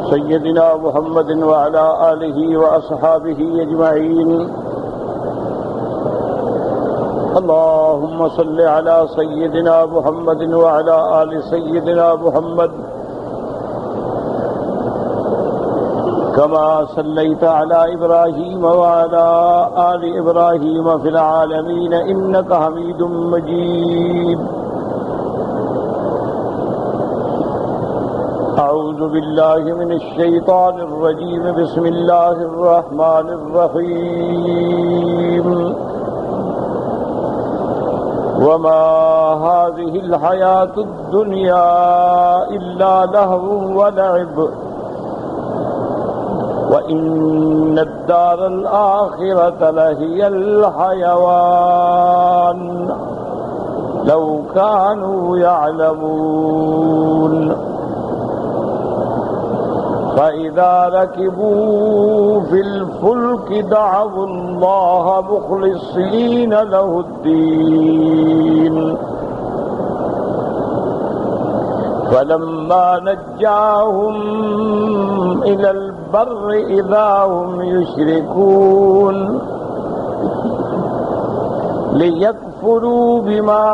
سيدنا محمد وعلى آله وأصحابه أجمعين. اللهم صل على سيدنا محمد وعلى آل سيدنا محمد كما صليت على إبراهيم وعلى آل إبراهيم في العالمين إنك حميد مجيد. أعوذ بالله من الشيطان الرجيم. بسم الله الرحمن الرحيم. وما هذه الحياة الدنيا إلا لهو ولعب وإن الدار الآخرة لهي الحيوان لو كانوا يعلمون. فإذا ركبوا في الفلك دعوا الله مخلصين له الدين فلما نجاهم إلى البر إذا هم يشركون ليكفروا بما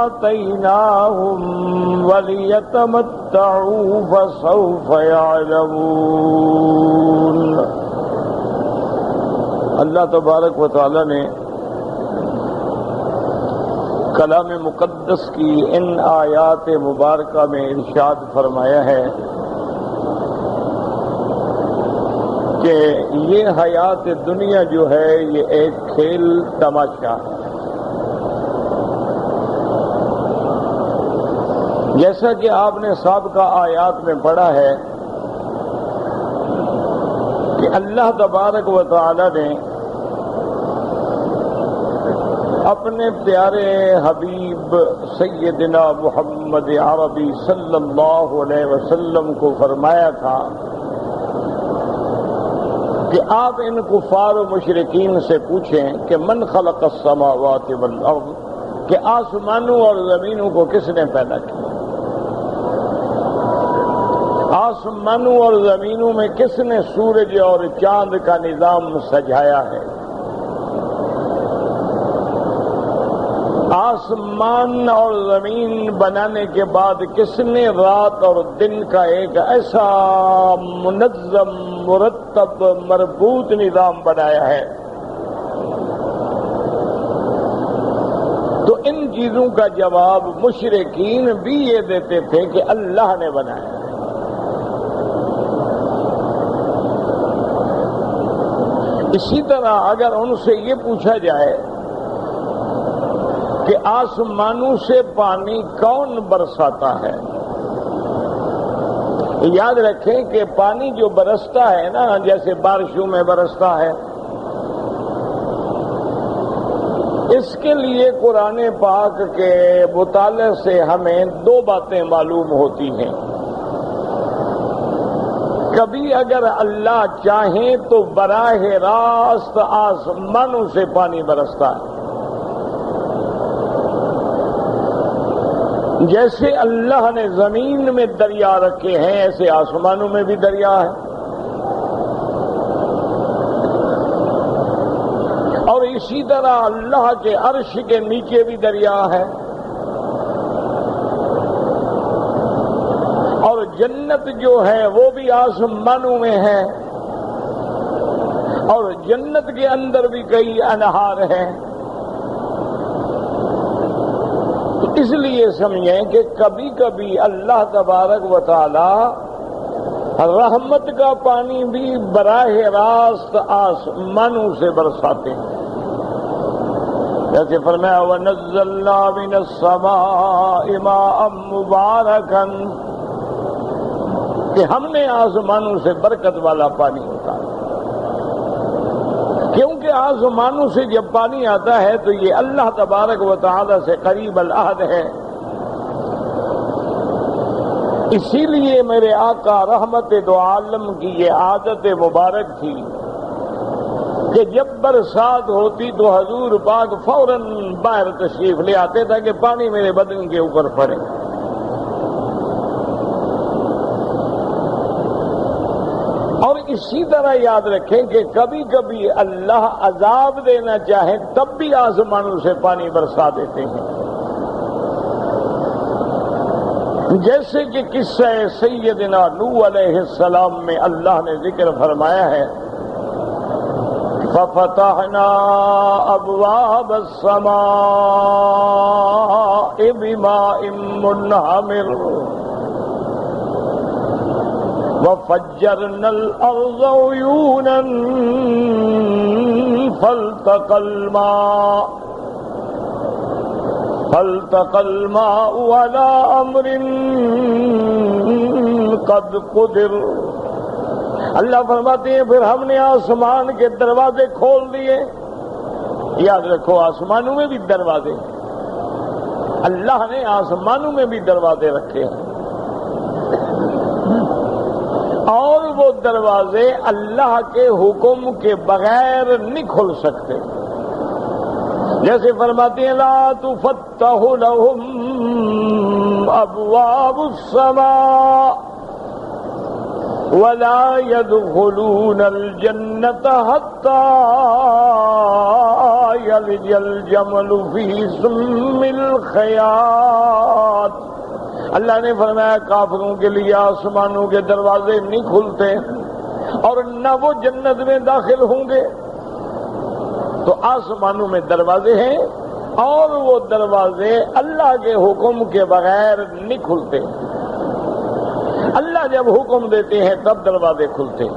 آتيناهم وليتمتعوا فسوف يعلمون. اللہ تبارک و تعالی نے کلام مقدس کی ان آیات مبارکہ میں ارشاد فرمایا ہے کہ یہ حیات دنیا جو ہے یہ ایک کھیل تماشا ہے. جیسا کہ آپ نے سابقہ آیات میں پڑھا ہے کہ اللہ تبارک و تعالی نے اپنے پیارے حبیب سیدنا محمد عربی صلی اللہ علیہ وسلم کو فرمایا تھا کہ آپ ان کفار و مشرکین سے پوچھیں کہ من خلق السماوات والارض، کہ آسمانوں اور زمینوں کو کس نے پیدا کیا؟ آسمانوں اور زمینوں میں کس نے سورج اور چاند کا نظام سجایا ہے؟ آسمان اور زمین بنانے کے بعد کس نے رات اور دن کا ایک ایسا منظم مرتب مربوط نظام بنایا ہے؟ تو ان چیزوں کا جواب مشرکین بھی یہ دیتے تھے کہ اللہ نے بنایا. اسی طرح اگر ان سے یہ پوچھا جائے کہ آسمانوں سے پانی کون برساتا ہے، یاد رکھیں کہ پانی جو برستا ہے نا، جیسے بارشوں میں برستا ہے، اس کے لیے قرآن پاک کے مطالعے سے ہمیں دو باتیں معلوم ہوتی ہیں. کبھی اگر اللہ چاہیں تو براہ راست آسمانوں سے پانی برستا ہے، جیسے اللہ نے زمین میں دریا رکھے ہیں ایسے آسمانوں میں بھی دریا ہے، اور اسی طرح اللہ کے عرش کے نیچے بھی دریا ہے، اور جنت جو ہے وہ بھی آسمانوں میں ہے، اور جنت کے اندر بھی کئی انہار ہیں. اس لیے سمجھیں کہ کبھی کبھی اللہ تبارک و تعالی رحمت کا پانی بھی براہ راست آسمانوں سے برساتے ہیں. جیسے فرمایا وَنَزَّلْنَا مِنَ السَّمَاءِ مَاءً مُبَارَكًا، کہ ہم نے آسمانوں سے برکت والا پانی اتارا. کیونکہ آسمانوں سے جب پانی آتا ہے تو یہ اللہ تبارک و تعالی سے قریب العہد ہے. اسی لیے میرے آقا رحمت دو عالم کی یہ عادت مبارک تھی کہ جب برسات ہوتی تو حضور پاک فوراً باہر تشریف لے آتے تھے کہ پانی میرے بدن کے اوپر پڑے. اسی طرح یاد رکھیں کہ کبھی کبھی اللہ عذاب دینا چاہے تب بھی آسمانوں سے پانی برسا دیتے ہیں، جیسے کہ قصہ سیدنا نوح علیہ السلام میں اللہ نے ذکر فرمایا ہے فَفَتَحْنَا أَبْوَابَ السَّمَاءِ بِمَاءٍ مُنْهَمِرٍ وَفَجَّرْنَا الْأَرْضَ عُيُونًا فَالْتَقَى الماء على أمر قد قدر۔ اللہ فرماتے ہیں پھر ہم نے آسمان کے دروازے کھول دیے۔ یاد رکھو آسمانوں میں بھی دروازے ہیں، اللہ نے آسمانوں میں بھی دروازے رکھے ہیں، اور وہ دروازے اللہ کے حکم کے بغیر نہیں کھل سکتے۔ جیسے فرماتے ہیں لا تفتح لهم ابواب السماء ولا يدخلون الجنة حتى يلج الجمل في سم الخياط۔ اللہ نے فرمایا کافروں کے لیے آسمانوں کے دروازے نہیں کھلتے اور نہ وہ جنت میں داخل ہوں گے۔ تو آسمانوں میں دروازے ہیں اور وہ دروازے اللہ کے حکم کے بغیر نہیں کھلتے، اللہ جب حکم دیتے ہیں تب دروازے کھلتے ہیں۔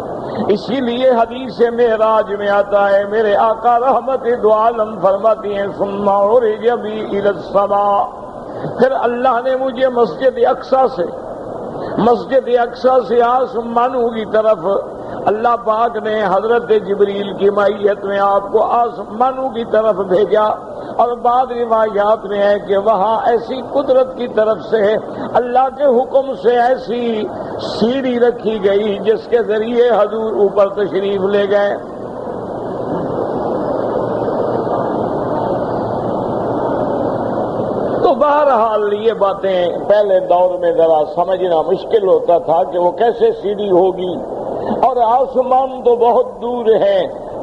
اسی لیے حدیث معراج میں آتا ہے میرے آقا رحمت دو عالم فرماتی ہیں ثم عرج بی الی السماء، پھر اللہ نے مجھے مسجد اقصی سے آسمانوں کی طرف، اللہ پاک نے حضرت جبریل کی معیت میں آپ کو آسمانوں کی طرف بھیجا، اور بعض روایات میں ہے کہ وہاں ایسی قدرت کی طرف سے اللہ کے حکم سے ایسی سیڑھی رکھی گئی جس کے ذریعے حضور اوپر تشریف لے گئے۔ تو بہرحال یہ باتیں پہلے دور میں ذرا سمجھنا مشکل ہوتا تھا کہ وہ کیسے سیڑھی ہوگی، اور آسمان تو بہت دور ہے،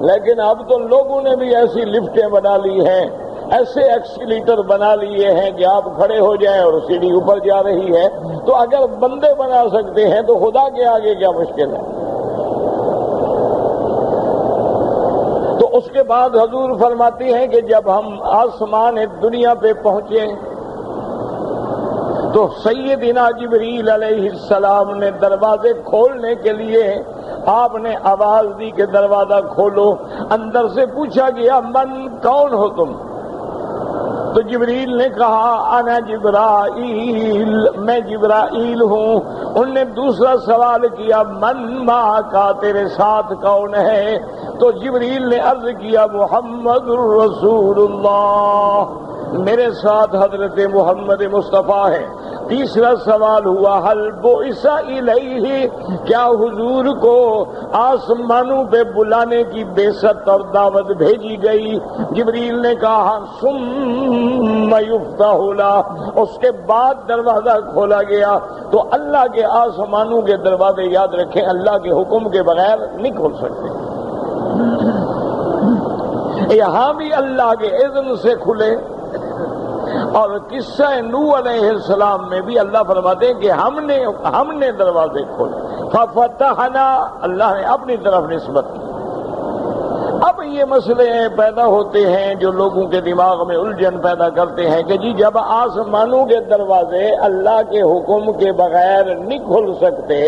لیکن اب تو لوگوں نے بھی ایسی لفٹیں بنا لی ہیں، ایسے ایکسیلیٹر بنا لیے ہیں کہ آپ کھڑے ہو جائیں اور سیڑھی اوپر جا رہی ہے۔ تو اگر بندے بنا سکتے ہیں تو خدا کے آگے کیا مشکل ہے۔ تو اس کے بعد حضور فرماتی ہیں کہ جب ہم آسمان دنیا پہ پہنچے تو سیدنا جبریل علیہ السلام نے دروازے کھولنے کے لیے آپ نے آواز دی کہ دروازہ کھولو۔ اندر سے پوچھا گیا من کون ہو تم؟ تو جبریل نے کہا انا جبرائیل، میں جبرائیل ہوں۔ انہوں نے دوسرا سوال کیا من ما کا، تیرے ساتھ کون ہے؟ تو جبریل نے عرض کیا محمد الرسول اللہ، میرے ساتھ حضرت محمد مصطفیٰ ہے۔ تیسرا سوال ہوا حل بعث الیہ، کیا حضور کو آسمانوں پہ بلانے کی بعثت اور دعوت بھیجی گئی؟ جبریل نے کہا ثم یفتح لہ، اس کے بعد دروازہ کھولا گیا۔ تو اللہ کے آسمانوں کے دروازے یاد رکھیں اللہ کے حکم کے بغیر نہیں کھول سکتے، یہاں بھی اللہ کے اذن سے کھلے۔ اور قصہ نوح علیہ السلام میں بھی اللہ فرماتے ہیں کہ ہم نے دروازے کھولے، ففتحنا، اللہ نے اپنی طرف نسبت کی۔ اب یہ مسئلے پیدا ہوتے ہیں جو لوگوں کے دماغ میں الجھن پیدا کرتے ہیں کہ جی جب آسمانوں کے دروازے اللہ کے حکم کے بغیر نہیں کھل سکتے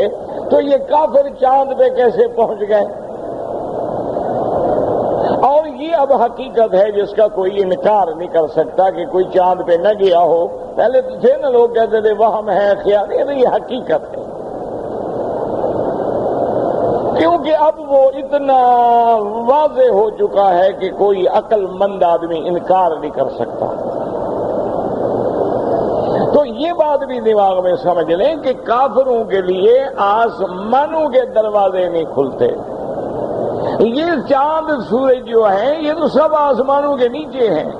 تو یہ کافر چاند پہ کیسے پہنچ گئے؟ اور یہ اب حقیقت ہے جس کا کوئی انکار نہیں کر سکتا کہ کوئی چاند پہ نہ گیا ہو۔ پہلے تو تھے نا لوگ کہتے تھے وہم ہے، خیال ہے، یہ حقیقت ہے، کیونکہ اب وہ اتنا واضح ہو چکا ہے کہ کوئی عقل مند آدمی انکار نہیں کر سکتا۔ تو یہ بات بھی دماغ میں سمجھ لیں کہ کافروں کے لیے آسمانوں کے دروازے نہیں کھلتے۔ یہ چاند سورج جو ہیں یہ تو سب آسمانوں کے نیچے ہیں،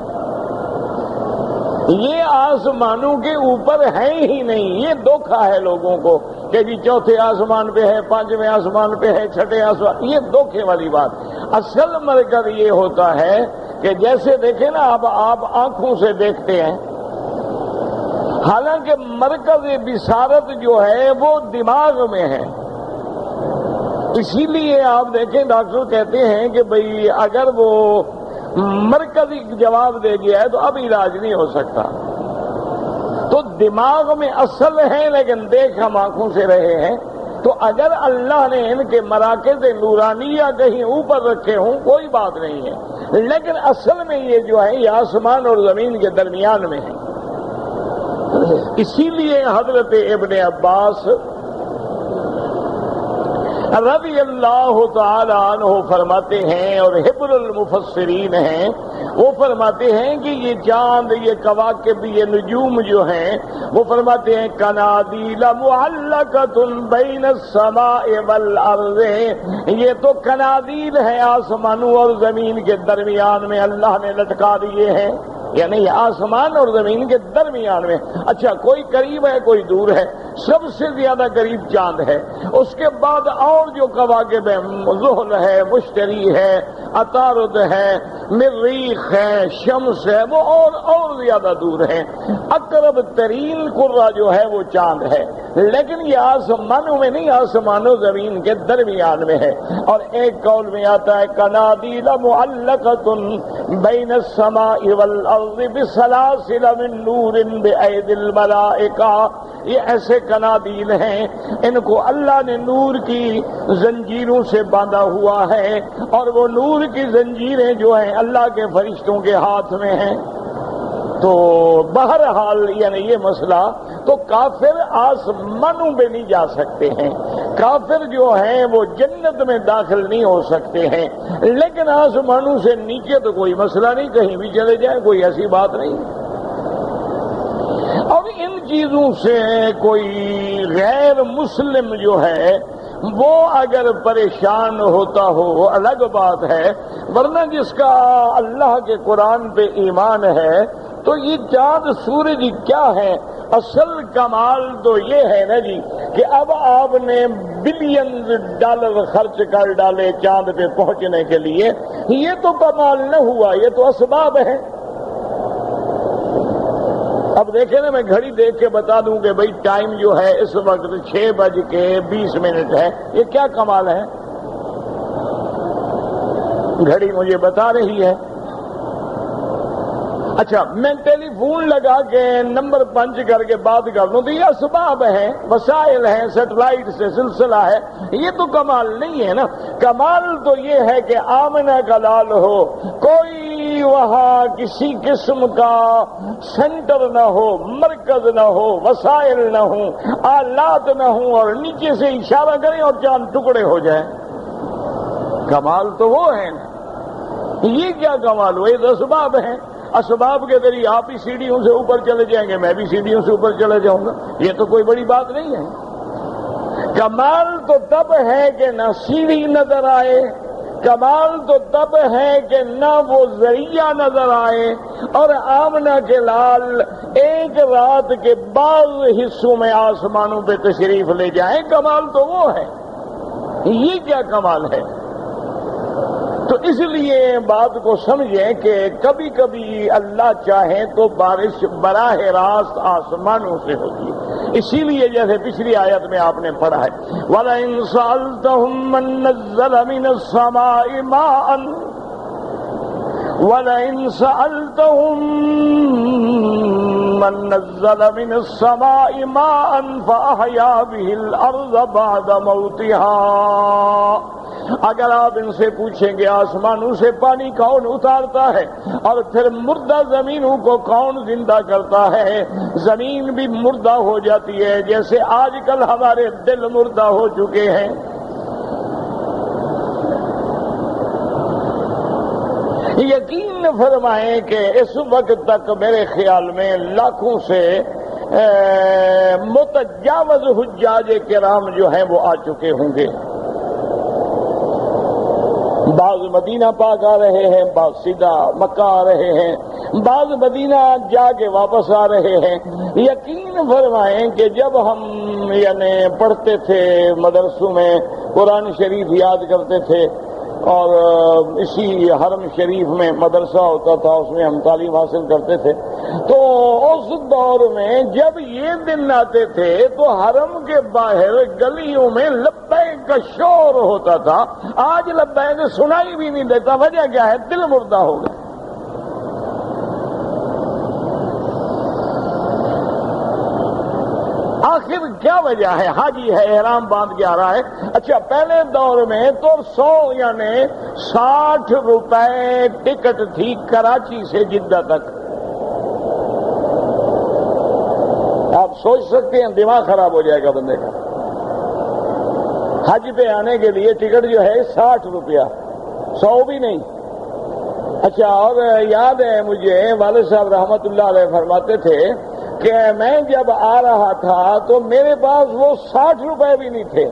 یہ آسمانوں کے اوپر ہیں ہی نہیں۔ یہ دھوکہ ہے لوگوں کو کہ جی چوتھے آسمان پہ ہے، پانچویں آسمان پہ ہے، چھٹے آسمان، یہ دھوکے والی بات۔ اصل مرکز یہ ہوتا ہے کہ جیسے دیکھیں نا آپ آنکھوں سے دیکھتے ہیں، حالانکہ مرکز بصارت جو ہے وہ دماغ میں ہے۔ اسی لیے آپ دیکھیں ڈاکٹر کہتے ہیں کہ بھئی اگر وہ مرکزی جواب دے گیا ہے تو اب علاج نہیں ہو سکتا۔ تو دماغ میں اصل ہے لیکن دیکھ ہم آنکھوں سے رہے ہیں۔ تو اگر اللہ نے ان کے مراکز نورانیہ کہیں اوپر رکھے ہوں کوئی بات نہیں ہے، لیکن اصل میں یہ جو ہے یہ آسمان اور زمین کے درمیان میں ہے۔ اسی لیے حضرت ابن عباس رضی اللہ تعالی عنہ فرماتے ہیں، اور حبر المفسرین ہیں، وہ فرماتے ہیں کہ یہ چاند، یہ کواکب، یہ نجوم جو ہیں، وہ فرماتے ہیں قنادیل معلقۃ بین السماء والارض، یہ تو قنادیل ہیں آسمانوں اور زمین کے درمیان میں اللہ نے لٹکا دیے ہیں، یعنی آسمان اور زمین کے درمیان میں۔ اچھا کوئی قریب ہے کوئی دور ہے، سب سے زیادہ قریب چاند ہے، اس کے بعد اور جو کواکب ہیں، زحل ہے، مشتری ہے، عطارد ہے، مریخ ہے، شمس ہے، وہ اور زیادہ دور ہیں۔ اقرب ترین قرہ جو ہے وہ چاند ہے، لیکن یہ آسمانوں میں نہیں، آسمان و زمین کے درمیان میں ہے۔ اور ایک قول میں آتا ہے قنادیل معلقۃ بین السماء والارض بسلاسل من نور بأید الملائکہ، یہ ایسے قنادیل ہیں ان کو اللہ نے نور کی زنجیروں سے باندھا ہوا ہے، اور وہ نور کی زنجیریں جو ہیں اللہ کے فرشتوں کے ہاتھ میں ہیں۔ تو بہرحال یعنی یہ مسئلہ، تو کافر آسمانوں پہ نہیں جا سکتے ہیں، کافر جو ہیں وہ جنت میں داخل نہیں ہو سکتے ہیں، لیکن آسمانوں سے نیچے تو کوئی مسئلہ نہیں، کہیں بھی چلے جائیں کوئی ایسی بات نہیں۔ اور ان چیزوں سے کوئی غیر مسلم جو ہے وہ اگر پریشان ہوتا ہو الگ بات ہے، ورنہ جس کا اللہ کے قرآن پہ ایمان ہے تو یہ چاند سورج کیا ہے؟ اصل کمال تو یہ ہے نا جی کہ اب آپ نے بلینز ڈالر خرچ کر ڈالے چاند پہ پہنچنے کے لیے، یہ تو کمال نہ ہوا، یہ تو اسباب ہے۔ اب دیکھیں نا، میں گھڑی دیکھ کے بتا دوں کہ بھئی ٹائم جو ہے اس وقت 6:20 ہے، یہ کیا کمال ہے؟ گھڑی مجھے بتا رہی ہے۔ اچھا میں ٹیلی فون لگا کے نمبر پنچ کر کے بات کر لوں تو یہ اسباب ہیں، وسائل ہیں، سیٹلائٹ سے سلسلہ ہے، یہ تو کمال نہیں ہے نا۔ کمال تو یہ ہے کہ آمنہ کا لال ہو، کوئی وہاں کسی قسم کا سینٹر نہ ہو، مرکز نہ ہو، وسائل نہ ہوں، آلات نہ ہوں، اور نیچے سے اشارہ کریں اور چاند ٹکڑے ہو جائیں۔ کمال تو وہ ہے نا، یہ کیا کمال ہوا؟ یہ تو اسباب ہیں، اسباب کے ذریعے آپ ہی سیڑھیوں سے اوپر چلے جائیں گے، میں بھی سیڑھیوں سے اوپر چلے جاؤں گا، یہ تو کوئی بڑی بات نہیں ہے۔ کمال تو تب ہے کہ نہ سیڑھی نظر آئے، کمال تو تب ہے کہ نہ وہ ذریعہ نظر آئے، اور آمنہ کے لال ایک رات کے بعض حصوں میں آسمانوں پہ تشریف لے جائیں، کمال تو وہ ہے۔ یہ کیا کمال ہے؟ تو اس لیے بات کو سمجھیں کہ کبھی کبھی اللہ چاہے تو بارش براہ راست آسمانوں سے ہوتی ہے، اسی لیے جیسے پچھلی آیت میں آپ نے پڑھا ہے وَلَئِن سَأَلْتَهُم مَّن نَّزَّلَ مِنَ السَّمَاءِ مَاءً وَلَئِن سَأَلْتَهُم مَّن نَّزَّلَ مِنَ السَّمَاءِ مَاءً فَأَحْيَا بِهِ الْأَرْضَ بَعْدَ مَوْتِهَا، اگر آپ ان سے پوچھیں گے آسمانوں سے پانی کون اتارتا ہے اور پھر مردہ زمینوں کو کون زندہ کرتا ہے، زمین بھی مردہ ہو جاتی ہے جیسے آج کل ہمارے دل مردہ ہو چکے ہیں۔ یقین فرمائیں کہ اس وقت تک میرے خیال میں لاکھوں سے متجاوز حجاج کرام جو ہیں وہ آ چکے ہوں گے، بعض مدینہ پاک آ رہے ہیں، بعض سیدھا مکہ آ رہے ہیں، بعض مدینہ جا کے واپس آ رہے ہیں۔ یقین فرمائیں کہ جب ہم یعنی پڑھتے تھے مدرسوں میں، قرآن شریف یاد کرتے تھے، اور اسی حرم شریف میں مدرسہ ہوتا تھا، اس میں ہم تعلیم حاصل کرتے تھے، تو اس دور میں جب یہ دن آتے تھے تو حرم کے باہر گلیوں میں لبیک کا شور ہوتا تھا۔ آج لبیک سنائی بھی نہیں دیتا، وجہ کیا ہے؟ دل مردہ ہو گیا۔ آخر کیا وجہ ہے؟ حاجی ہے، احرام باندھ کے آ رہا ہے۔ اچھا، پہلے دور میں تو 100 یعنی 60 روپے ٹکٹ تھی کراچی سے جدہ تک۔ آپ سوچ سکتے ہیں، دماغ خراب ہو جائے گا بندے کا۔ حج پہ آنے کے لیے ٹکٹ جو ہے 60 روپیہ، 100 بھی نہیں۔ اچھا، اور یاد ہے مجھے والد صاحب رحمت اللہ علیہ فرماتے تھے کہ میں جب آ رہا تھا تو میرے پاس وہ 60 روپے بھی نہیں تھے۔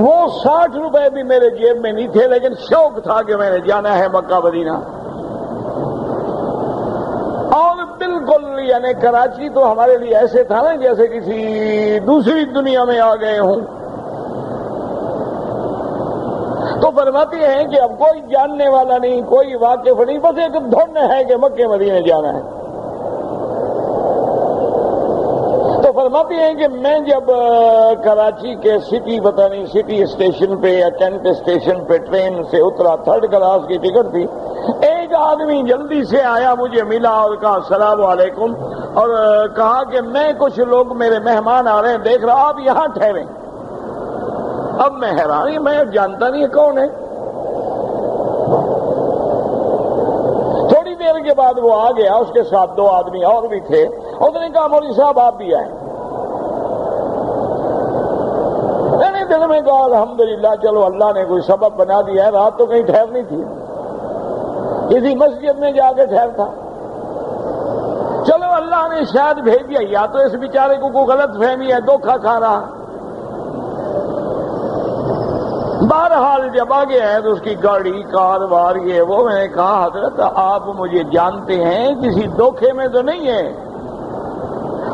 وہ 60 روپے بھی میرے جیب میں نہیں تھے، لیکن شوق تھا کہ میں نے جانا ہے مکہ مدینہ۔ اور بالکل یعنی کراچی تو ہمارے لیے ایسے تھا نا جیسے کسی دوسری دنیا میں آ گئے ہوں۔ تو فرماتے ہیں کہ اب کوئی جاننے والا نہیں، کوئی واقف نہیں، بس ایک دھن ہے کہ مکے مدینے جانا ہے۔ تو فرماتے ہیں کہ میں جب کراچی کے سٹی پتہ نہیں سٹی اسٹیشن پہ یا کینٹ اسٹیشن پہ ٹرین سے اترا، 3rd کلاس کی ٹکٹ تھی، ایک آدمی جلدی سے آیا، مجھے ملا اور کہا السلام علیکم، اور کہا کہ میں کچھ لوگ میرے مہمان آ رہے ہیں، دیکھ رہا آپ یہاں ٹھہریں۔ اب میں حیران، میں جانتا نہیں کون ہے۔ تھوڑی دیر کے بعد وہ آ گیا، اس کے ساتھ 2 آدمی اور بھی تھے، اس نے کہا مولوی صاحب آپ بھی آئیں۔ میں نے دل میں کہا الحمدللہ، چلو اللہ نے کوئی سبب بنا دیا ہے، رات تو کہیں ٹھہرنی تھی، کسی مسجد میں جا کے ٹھہرتا۔ چلو اللہ نے شاید بھیج دیا، یا تو اس بیچارے کو کوئی غلط فہمی ہے، دھوکہ کھا رہا۔ بہرحال جب آگے آئے تو اس کی گاڑی کار وار یہ وہ، میں نے کہا حضرت آپ مجھے جانتے ہیں، کسی دھوکے میں تو نہیں ہے؟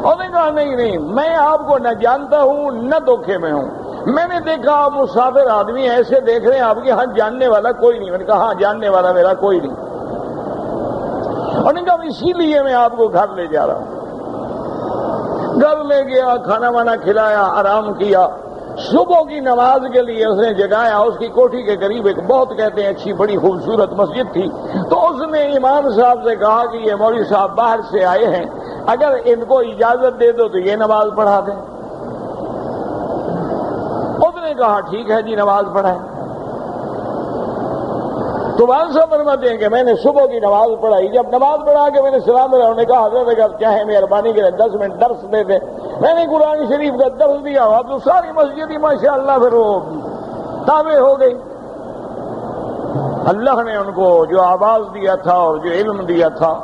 اور نے کہا نہیں، میں آپ کو نہ جانتا ہوں نہ دھوکے میں ہوں، میں نے دیکھا آپ مسافر آدمی ایسے دیکھ رہے ہیں، آپ کے ہاں جاننے والا کوئی نہیں۔ میں نے کہا ہاں جاننے والا میرا کوئی نہیں۔ اور نے کہا اسی لیے میں آپ کو گھر لے جا رہا ہوں۔ گھر لے گیا، کھانا وانا کھلایا، آرام کیا۔ صبح کی نماز کے لیے اس نے جگایا، اس کی کوٹھی کے قریب ایک بہت کہتے ہیں اچھی بڑی خوبصورت مسجد تھی، تو اس نے امام صاحب سے کہا کہ یہ مولوی صاحب باہر سے آئے ہیں، اگر ان کو اجازت دے دو تو یہ نماز پڑھا دیں۔ اس نے کہا ٹھیک ہے جی، نماز پڑھائیں۔ تو والد صاحب فرماتے ہیں کہ میں نے صبح کی نماز پڑھائی، جب نماز پڑھا کے میں نے سلام دیا، انہوں نے کہا حضرت اگر چاہیں مہربانی کریں 10 منٹ درس دے دیں۔ میں نے قرآن شریف کا درس دیا، اب تو ساری مسجد ہی ماشاءاللہ پھر وہ تابع ہو گئی۔ اللہ نے ان کو جو آواز دیا تھا اور جو علم دیا تھا،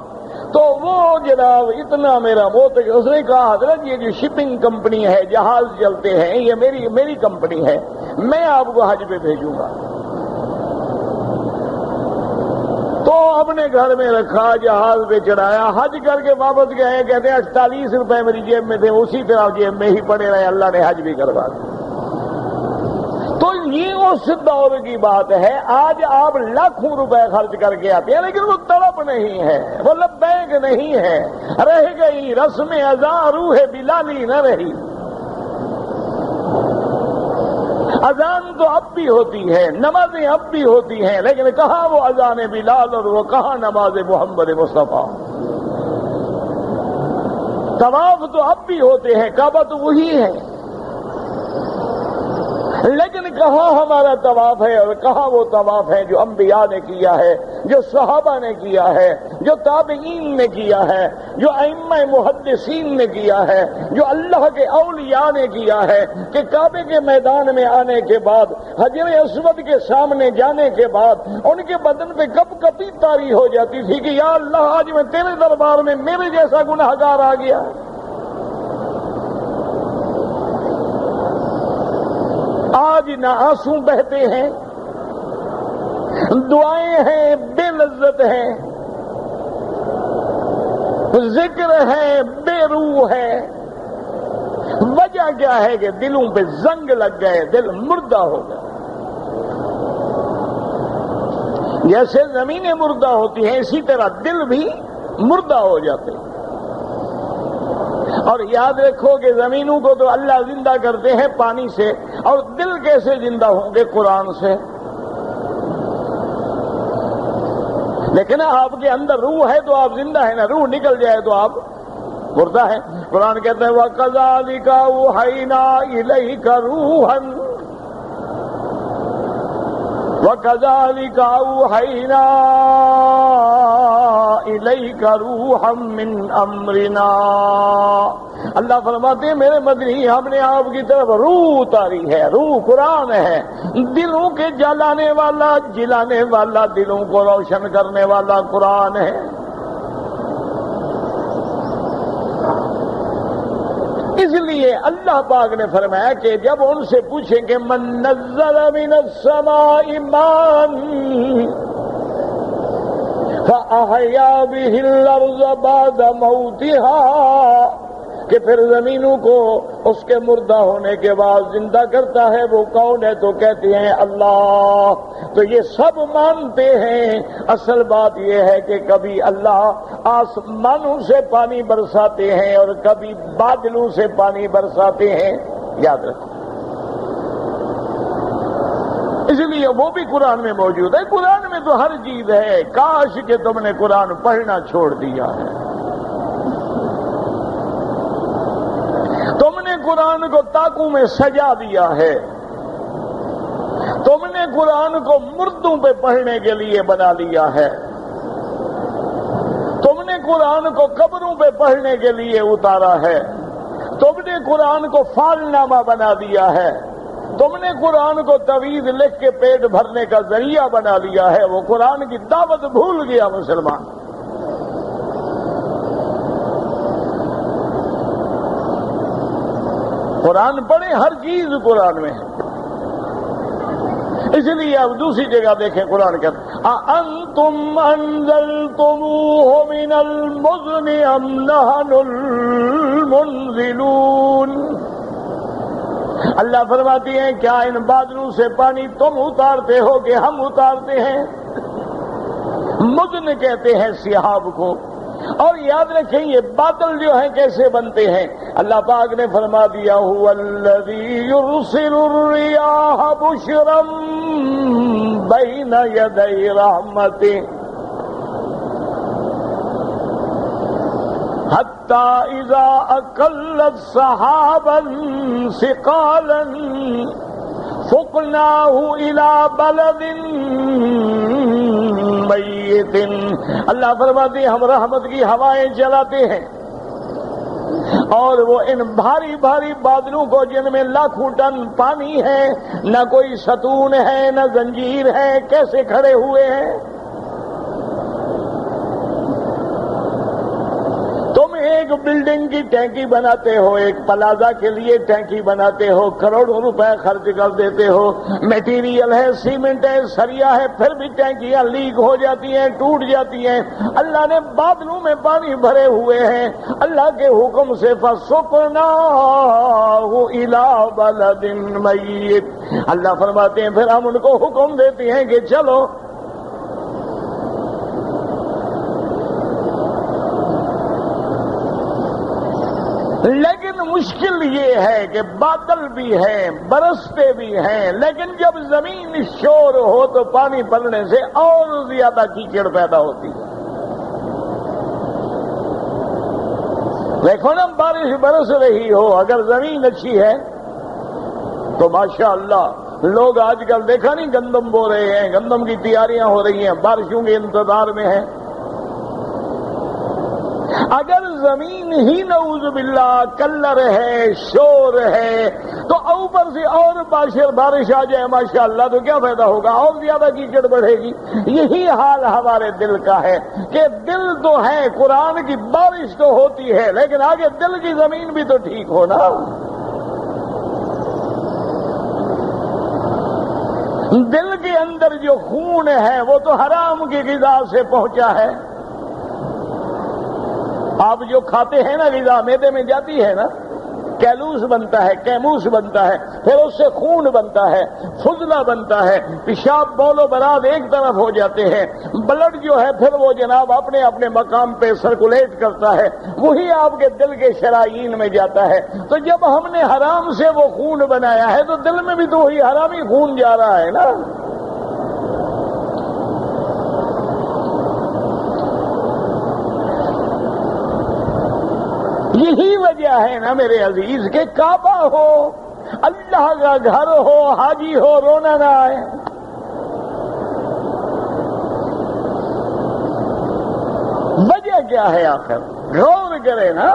تو وہ جناب اتنا میرا موت ہے کہ اس نے کہا حضرت یہ جو شپنگ کمپنی ہے، جہاز چلتے ہیں، یہ میری کمپنی ہے، میں آپ کو حج پہ بھیجوں گا۔ تو اپنے گھر میں رکھا، جہاز پہ چڑھایا، حج کر کے واپس گئے، کہتے ہیں 48 روپے میری جیب میں تھے، اسی طرح جیب میں ہی پڑے رہے، اللہ نے حج بھی کروا دیا۔ تو یہ اس دور کی بات ہے۔ آج آپ لاکھوں روپے خرچ کر کے آتے ہیں، لیکن وہ طلب نہیں ہے، وہ لبیک نہیں ہے، رہ گئی رسم اذان، روح بلالی نہ رہی۔ اذان تو اب بھی ہوتی ہے، نمازیں اب بھی ہوتی ہیں، لیکن کہاں وہ اذان بلال اور وہ کہاں نماز محمد مصطفیٰ۔ طواف تو اب بھی ہوتے ہیں، کعبہ تو وہی ہے، لیکن کہاں ہمارا طواف ہے اور کہاں وہ طواف ہے جو انبیاء نے کیا ہے، جو صحابہ نے کیا ہے، جو تابعین نے کیا ہے، جو ائمہ محدثین نے کیا ہے، جو اللہ کے اولیاء نے کیا ہے، کہ کعبے کے میدان میں آنے کے بعد، حجر اسود کے سامنے جانے کے بعد ان کے بدن پہ کب کپی طاری ہو جاتی تھی کہ یا اللہ آج میں تیرے دربار میں میرے جیسا گنہگار آ گیا۔ آج نہ آنسو بہتے ہیں، دعائیں ہیں بے لذت ہیں، ذکر ہے بے روح ہے۔ وجہ کیا ہے کہ دلوں پہ زنگ لگ گئے، دل مردہ ہو گئے۔ جیسے زمینیں مردہ ہوتی ہیں اسی طرح دل بھی مردہ ہو جاتے ہیں۔ اور یاد رکھو کہ زمینوں کو تو اللہ زندہ کرتے ہیں پانی سے، اور دل کیسے زندہ ہوں گے؟ قرآن سے۔ لیکن آپ کے اندر روح ہے تو آپ زندہ ہے نا، روح نکل جائے تو آپ مردہ ہے۔ قرآن کہتے ہیں وَكَذَلِكَ أَوْحَيْنَا إِلَيْكَ رُوحًا وَكَذَلِكَ أَوْحَيْنَا إِلَيْكَ رُوحًا مِّنْ أَمْرِنَا۔ اللہ فرماتے ہیں میرے مدنی ہم نے آپ کی طرف روح اتاری ہے۔ روح قرآن ہے، دلوں کے جلانے والا، جلانے والا، دلوں کو روشن کرنے والا قرآن ہے۔ اس لیے اللہ پاک نے فرمایا کہ جب ان سے پوچھیں کہ من نزل من السماء ماء فأحیا به الارض بعد موتها، کہ پھر زمینوں کو اس کے مردہ ہونے کے بعد زندہ کرتا ہے، وہ کون ہے؟ تو کہتے ہیں اللہ۔ تو یہ سب مانتے ہیں، اصل بات یہ ہے کہ کبھی اللہ آسمانوں سے پانی برساتے ہیں اور کبھی بادلوں سے پانی برساتے ہیں، یاد رکھو۔ اس لیے وہ بھی قرآن میں موجود ہے۔ قرآن میں تو ہر چیز ہے، کاش کہ تم نے قرآن پڑھنا چھوڑ دیا ہے۔ تم نے قرآن کو طاقوں میں سجا دیا ہے، تم نے قرآن کو مردوں پہ پڑھنے کے لیے بنا لیا ہے، تم نے قرآن کو قبروں پہ پڑھنے کے لیے اتارا ہے، تم نے قرآن کو فال نامہ بنا دیا ہے، تم نے قرآن کو تویز لکھ کے پیٹ بھرنے کا ذریعہ بنا لیا ہے۔ وہ قرآن کی دعوت بھول گیا مسلمان۔ قرآن پڑھیں، ہر چیز قرآن میں ہے۔ اس لیے اب دوسری جگہ دیکھیں قرآن کا أَأَنْتُمْ أَنزَلْتُمُوهُ مِنَ الْمُزْنِ أَمْ نَحْنُ الْمُنزِلُونَ۔ اللہ فرماتی ہیں کیا ان بادلوں سے پانی تم اتارتے ہو کہ ہم اتارتے ہیں؟ مزن کہتے ہیں سحاب کو۔ اور یاد رکھیں یہ بادل جو ہیں کیسے بنتے ہیں؟ اللہ پاک نے فرما دیا هو الذی یرسل الرياح بشرا بین یدی رحمتہ حتی اذا اقلت سحابا ثقالا سقناہ الی بلد میت۔ اللہ فرماتے ہیں ہم رحمت کی ہوائیں چلاتے ہیں اور وہ ان بھاری بھاری بادلوں کو جن میں لاکھوں ٹن پانی ہے، نہ کوئی ستون ہے نہ زنجیر ہے، کیسے کھڑے ہوئے ہیں؟ تم ایک بلڈنگ کی ٹینکی بناتے ہو، ایک پلازا کے لیے ٹینکی بناتے ہو، کروڑوں روپے خرچ کر دیتے ہو، میٹیریل ہے، سیمنٹ ہے، سریا ہے، پھر بھی ٹینکیاں لیک ہو جاتی ہیں، ٹوٹ جاتی ہیں۔ اللہ نے بادلوں میں پانی بھرے ہوئے ہیں، اللہ کے حکم سے فَسُقْنَاهُ إِلَىٰ بَلَدٍ مَيِّتٍ۔ اللہ فرماتے ہیں پھر ہم ان کو حکم دیتے ہیں کہ چلو لیکن مشکل یہ ہے کہ بادل بھی ہیں، برستے بھی ہیں، لیکن جب زمین شور ہو تو پانی پڑنے سے اور زیادہ کیچڑ پیدا ہوتی ہے۔ دیکھو نا بارش برس رہی ہو، اگر زمین اچھی ہے تو ماشاءاللہ لوگ آج کل دیکھا نہیں گندم بو رہے ہیں، گندم کی تیاریاں ہو رہی ہیں، بارشوں کے انتظار میں ہیں۔ اگر زمین ہی نعوذ باللہ کلر ہے، شور ہے، تو اوپر سے اور بارش آ جائے ماشاءاللہ تو کیا فائدہ ہوگا؟ اور زیادہ کیچڑ بڑھے گی۔ یہی حال ہمارے دل کا ہے کہ دل تو ہے، قرآن کی بارش تو ہوتی ہے، لیکن آگے دل کی زمین بھی تو ٹھیک ہو نا۔ دل کے اندر جو خون ہے وہ تو حرام کی غذا سے پہنچا ہے. آپ جو کھاتے ہیں نا غذا معدے میں جاتی ہے نا، کیلوس بنتا ہے، کیموس بنتا ہے، پھر اس سے خون بنتا ہے، فضلہ بنتا ہے، پیشاب بول و براد ایک طرف ہو جاتے ہیں، بلڈ جو ہے پھر وہ جناب اپنے اپنے مقام پہ سرکولیٹ کرتا ہے، وہی آپ کے دل کے شرائین میں جاتا ہے. تو جب ہم نے حرام سے وہ خون بنایا ہے تو دل میں بھی تو وہی حرامی خون جا رہا ہے نا. یہی وجہ ہے نا میرے عزیز کہ کعبہ ہو، اللہ کا گھر ہو، حاجی ہو، رونا نہ آئے. وجہ کیا ہے آخر؟ غور کرے نا.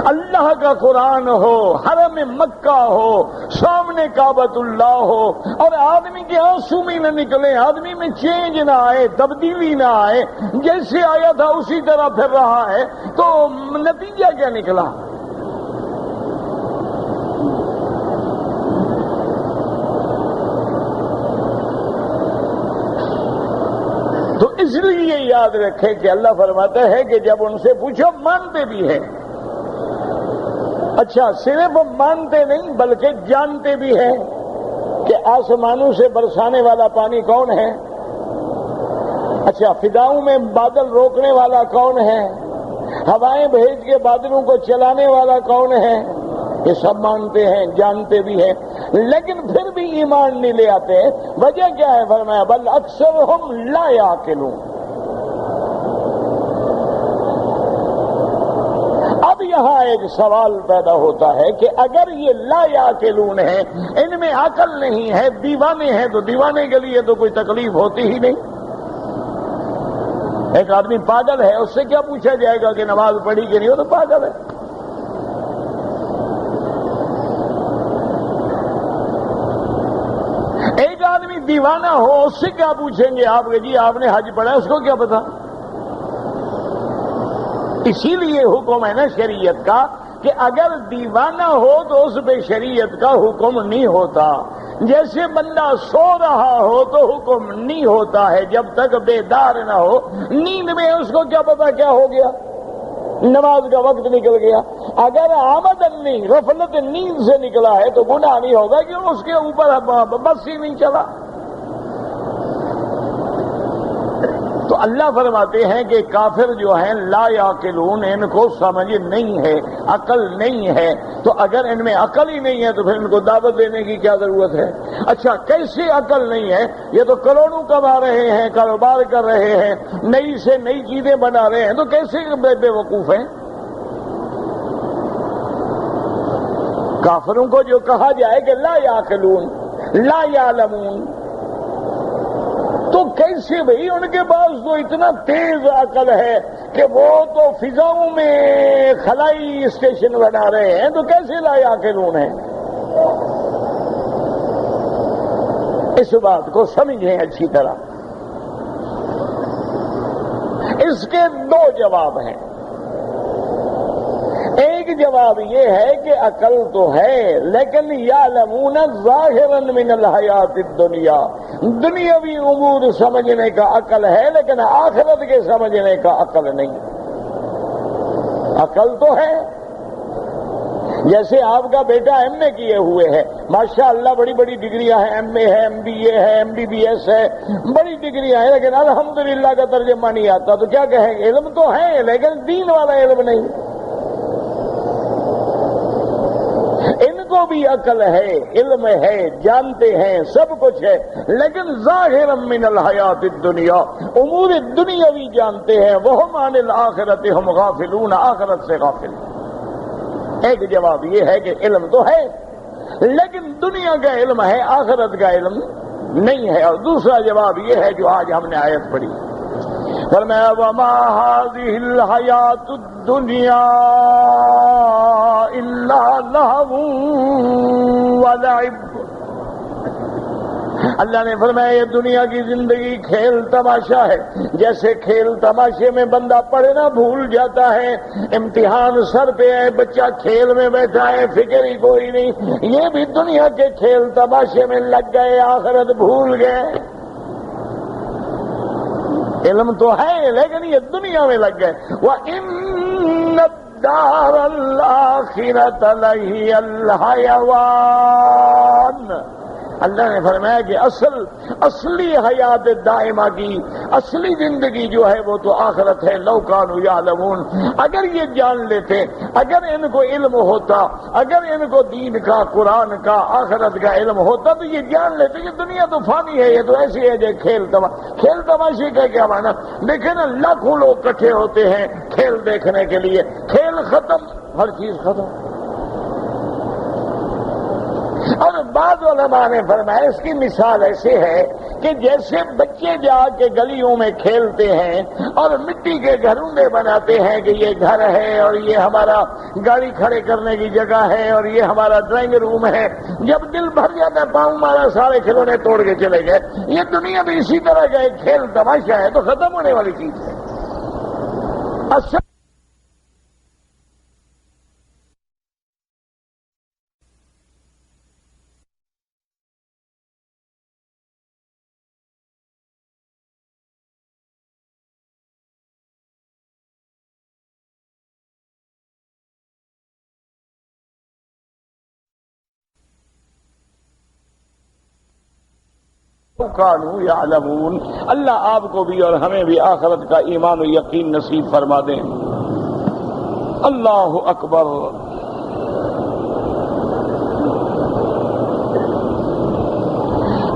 اللہ کا قرآن ہو، حرم مکہ ہو، سامنے کعبۃ اللہ ہو، اور آدمی کے آنسو میں نہ نکلے، آدمی میں چینج نہ آئے، تبدیلی نہ آئے، جیسے آیا تھا اسی طرح پھر رہا ہے، تو نتیجہ کیا نکلا؟ تو اس لیے یاد رکھے کہ اللہ فرماتا ہے کہ جب ان سے پوچھو مانتے بھی ہیں. اچھا، صرف مانتے نہیں بلکہ جانتے بھی ہیں کہ آسمانوں سے برسانے والا پانی کون ہے. اچھا، فضاؤں میں بادل روکنے والا کون ہے، ہوائیں بھیج کے بادلوں کو چلانے والا کون ہے، یہ سب مانتے ہیں، جانتے بھی ہیں، لیکن پھر بھی ایمان نہیں لے آتے. وجہ کیا ہے؟ فرمایا بل اکثرہم لا یعقلون. اب یہاں ایک سوال پیدا ہوتا ہے کہ اگر یہ لا یعقلون ہیں، ان میں عقل نہیں ہے، دیوانے ہیں، تو دیوانے کے لیے تو کوئی تکلیف ہوتی ہی نہیں. ایک آدمی پاگل ہے، اس سے کیا پوچھا جائے گا کہ نماز پڑھی کہ نہیں؟ ہو تو پاگل ہے. ایک آدمی دیوانہ ہو، اس سے کیا پوچھیں گے آپ کہ جی آپ نے حج پڑھا، اس کو کیا پتا؟ اسی لیے حکم ہے نا شریعت کا کہ اگر دیوانہ ہو تو اس پہ شریعت کا حکم نہیں ہوتا. جیسے بندہ سو رہا ہو تو حکم نہیں ہوتا ہے جب تک بیدار نہ ہو. نیند میں اس کو کیا پتا کیا ہو گیا، نماز کا وقت نکل گیا. اگر آمدن نہیں، غفلت نیند سے نکلا ہے تو گناہ نہیں ہوگا کہ اس کے اوپر بس ہی نہیں چلا. تو اللہ فرماتے ہیں کہ کافر جو ہیں لا یعقلون، ان کو سمجھ نہیں ہے، عقل نہیں ہے. تو اگر ان میں عقل ہی نہیں ہے تو پھر ان کو دعوت دینے کی کیا ضرورت ہے؟ اچھا، کیسے عقل نہیں ہے؟ یہ تو کروڑوں کما رہے ہیں، کاروبار کر رہے ہیں، نئی سے نئی چیزیں بنا رہے ہیں، تو کیسے بے وقوف ہیں؟ کافروں کو جو کہا جائے کہ لا یعقلون، لا یعلمون، تو کیسے بھئی ان کے پاس تو اتنا تیز عقل ہے کہ وہ تو فضاؤں میں خلائی اسٹیشن بنا رہے ہیں، تو کیسے لا یعقلون ہیں؟ اس بات کو سمجھیں اچھی طرح. اس کے دو جواب ہیں. ایک جواب یہ ہے کہ عقل تو ہے لیکن یعلمون ظاہرا من الحیات الدنیا، دنیاوی امور سمجھنے کا عقل ہے لیکن آخرت کے سمجھنے کا عقل نہیں. عقل تو ہے، جیسے آپ کا بیٹا ایم اے کیے ہوئے ہے، ماشاء اللہ بڑی بڑی ڈگریاں ہیں، ایم اے ہے، ایم بی اے ہے، ایم بی بی ایس ہے، بڑی ڈگریاں ہیں، لیکن الحمدللہ کا ترجمہ نہیں آتا. تو کیا کہیں گے؟ علم تو ہے لیکن دین والا علم نہیں. ان کو بھی عقل ہے، علم ہے، جانتے ہیں، سب کچھ ہے، لیکن ظاہرا من الحیات الدنیا، امور دنیاوی جانتے ہیں. وہم عن الآخرۃ ہم غافلون، آخرت سے غافل. ایک جواب یہ ہے کہ علم تو ہے لیکن دنیا کا علم ہے، آخرت کا علم نہیں ہے. اور دوسرا جواب یہ ہے جو آج ہم نے آیت پڑھی، فرمایا وما هذه الحیات الدنیا الا لهو ولعب. اللہ نے فرمایا یہ دنیا کی زندگی کھیل تماشا ہے، جیسے کھیل تماشے میں بندہ پڑھے نہ بھول جاتا ہے، امتحان سر پہ ہے، بچہ کھیل میں بیٹھا ہے، فکر ہی کوئی نہیں، یہ بھی دنیا کے کھیل تماشے میں لگ گئے، آخرت بھول گئے۔ علم تو ہے لیکن یہ دنیا میں لگ گئے۔ وَإِنَّ الدَّارَ الْآخِرَةَ لَهِيَ الْحَيَوَانُ، اللہ نے فرمایا کہ اصلی حیات دائمہ کی اصلی زندگی جو ہے وہ تو آخرت ہے۔ لو کانوا یعلمون، اگر یہ جان لیتے، اگر ان کو علم ہوتا، اگر ان کو دین کا، قرآن کا، آخرت کا علم ہوتا تو یہ جان لیتے کہ دنیا تو فانی ہے، یہ تو ایسی ہے جو کھیل تماشے کا کیا معنی؟ دیکھیں نا، لاکھوں لوگ اکٹھے ہوتے ہیں کھیل دیکھنے کے لیے، کھیل ختم، ہر چیز ختم۔ اور بعض علماء نے فرمایا اس کی مثال ایسے ہے کہ جیسے بچے جا کے گلیوں میں کھیلتے ہیں اور مٹی کے گھروندے بناتے ہیں کہ یہ گھر ہے اور یہ ہمارا گاڑی کھڑے کرنے کی جگہ ہے اور یہ ہمارا ڈرائنگ روم ہے، جب دل بھر جاتا ہے پاؤں مارا سارے کھلونے توڑ کے چلے گئے۔ یہ دنیا بھی اسی طرح کا ایک کھیل تماشا ہے، تو ختم ہونے والی چیز ہے۔ اصل کانوا یعلمون، اللہ آپ کو بھی اور ہمیں بھی آخرت کا ایمان و یقین نصیب فرما دیں۔ اللہ اکبر۔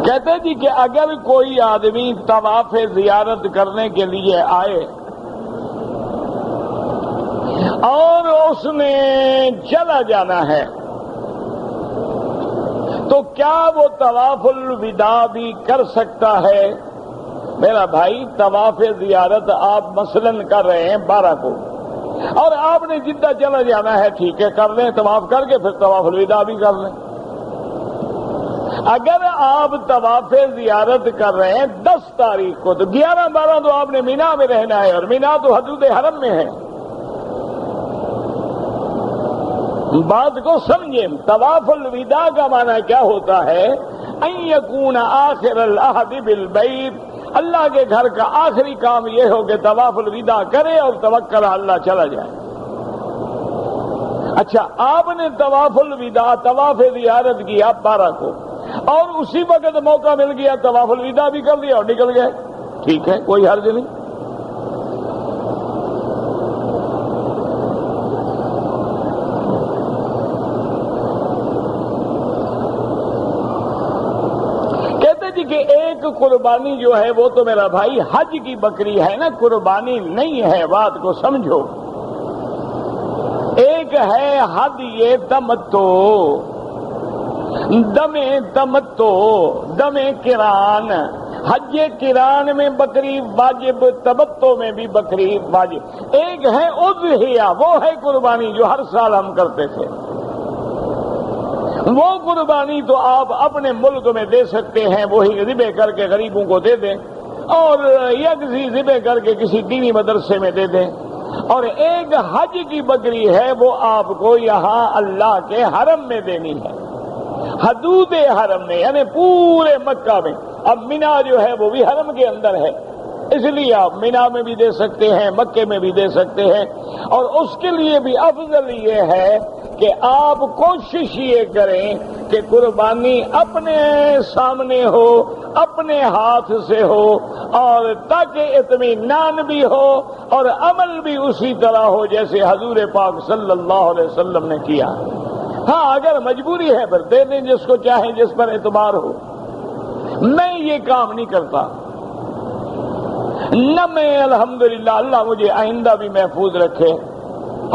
کہتے جی کہ اگر کوئی آدمی طواف زیارت کرنے کے لیے آئے اور اس نے چلا جانا ہے تو کیا وہ طواف الوداع بھی کر سکتا ہے؟ میرا بھائی، طواف زیارت آپ مثلاً کر رہے ہیں 12 کو، اور آپ نے جدہ چلا جانا ہے، ٹھیک ہے، کر لیں، طواف کر کے پھر طواف الوداع بھی کر لیں۔ اگر آپ طواف زیارت کر رہے ہیں 10 تاریخ کو، تو 11 12 تو آپ نے مینا میں رہنا ہے، اور مینا تو حدود حرم میں ہے۔ بات کو سمجھیں، طواف الوداع کا معنی کیا ہوتا ہے؟ ان یکون آخر العہد بالبیت، اللہ کے گھر کا آخری کام یہ ہو کہ طواف الوداع کرے اور توکل علی اللہ چلا جائے۔ اچھا، آپ نے طواف الوداع، طواف زیارت کیا 12 کو، اور اسی وقت موقع مل گیا طواف الوداع بھی کر لیا اور نکل گئے، ٹھیک ہے، کوئی حرج نہیں۔ کہ ایک قربانی جو ہے وہ تو میرا بھائی حج کی بکری ہے نا، قربانی نہیں ہے، بات کو سمجھو۔ ایک ہے حد یہ تمتو، دم کران، حج کران میں بکری واجب، تمتو میں بھی بکری واجب۔ ایک ہے اضحیہ، وہ ہے قربانی جو ہر سال ہم کرتے تھے۔ وہ قربانی تو آپ اپنے ملک میں دے سکتے ہیں، وہی ذبح کر کے غریبوں کو دے دیں، اور یا کسی ذبح کر کے کسی دینی مدرسے میں دے دیں۔ اور ایک حج کی بکری ہے، وہ آپ کو یہاں اللہ کے حرم میں دینی ہے، حدود حرم میں، یعنی پورے مکہ میں۔ اب مینا جو ہے وہ بھی حرم کے اندر ہے، اس لیے آپ مینا میں بھی دے سکتے ہیں، مکے میں بھی دے سکتے ہیں، اور اس کے لیے بھی افضل یہ ہے کہ آپ کوشش یہ کریں کہ قربانی اپنے سامنے ہو، اپنے ہاتھ سے ہو، اور تاکہ اطمینان بھی ہو اور عمل بھی اسی طرح ہو جیسے حضور پاک صلی اللہ علیہ وسلم نے کیا۔ ہاں، اگر مجبوری ہے پھر دے دیں جس کو چاہیں، جس پر اعتبار ہو۔ میں یہ کام نہیں کرتا، نہ میں، الحمدللہ، اللہ مجھے آئندہ بھی محفوظ رکھے،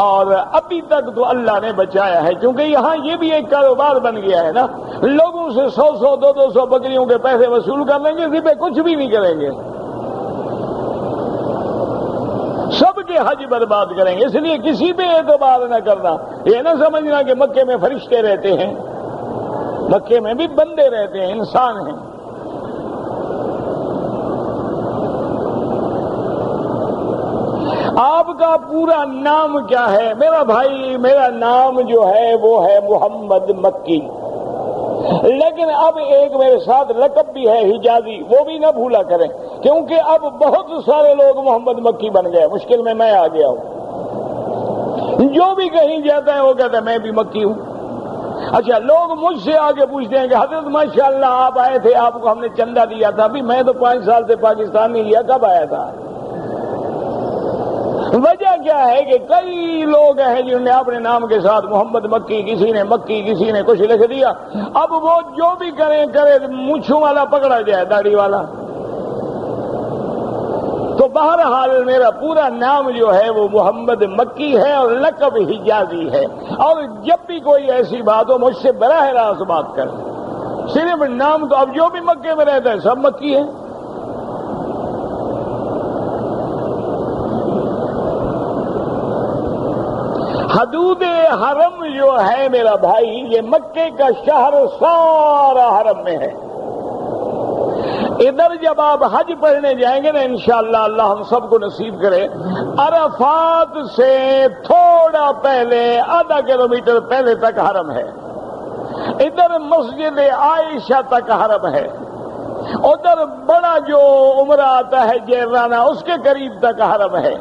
اور ابھی تک تو اللہ نے بچایا ہے، کیونکہ یہاں یہ بھی ایک کاروبار بن گیا ہے نا، لوگوں سے 100 200 بکریوں کے پیسے وصول کر لیں گے، ذبح کچھ بھی نہیں کریں گے، سب کے حج برباد کریں گے۔ اس لیے کسی پہ اعتبار نہ کرنا، یہ نہ سمجھنا کہ مکے میں فرشتے رہتے ہیں، مکے میں بھی بندے رہتے ہیں، انسان ہیں، میرا پورا نام کیا ہے؟ میرا بھائی میرا نام جو ہے وہ ہے محمد مکی، لیکن اب ایک میرے ساتھ لقب بھی ہے حجازی، وہ بھی نہ بھولا کریں، کیونکہ اب بہت سارے لوگ محمد مکی بن گئے، مشکل میں آ گیا ہوں، جو بھی کہیں جاتا ہے وہ کہتا ہے میں بھی مکی ہوں۔ اچھا، لوگ مجھ سے آگے پوچھتے ہیں کہ حضرت ماشاءاللہ آپ آئے تھے، آپ کو ہم نے چندہ دیا تھا، ابھی میں تو 5 سال سے پاکستان نہیں لیا، کب آیا تھا؟ وجہ کیا ہے کہ کئی لوگ ہیں جنہوں نے اپنے نام کے ساتھ محمد مکی، کسی نے مکی، کسی نے کچھ لکھ دیا، اب وہ جو بھی کرے مونچھوں والا پکڑا جائے داڑھی والا۔ تو بہرحال میرا پورا نام جو ہے وہ محمد مکی ہے اور لقب حجازی ہے، اور جب بھی کوئی ایسی بات ہو مجھ سے براہ راست بات کرے، صرف نام تو اب جو بھی مکے میں رہتا ہے سب مکی ہے۔ حدود حرم جو ہے میرا بھائی، یہ مکے کا شہر سارا حرم میں ہے۔ ادھر جب آپ حج پڑھنے جائیں گے نا انشاءاللہ، اللہ ہم سب کو نصیب کرے، عرفات سے تھوڑا پہلے آدھا کلومیٹر پہلے تک حرم ہے، ادھر مسجد عائشہ تک حرم ہے، ادھر بڑا جو عمرہ آتا ہے جیرانہ اس کے قریب تک حرم ہے،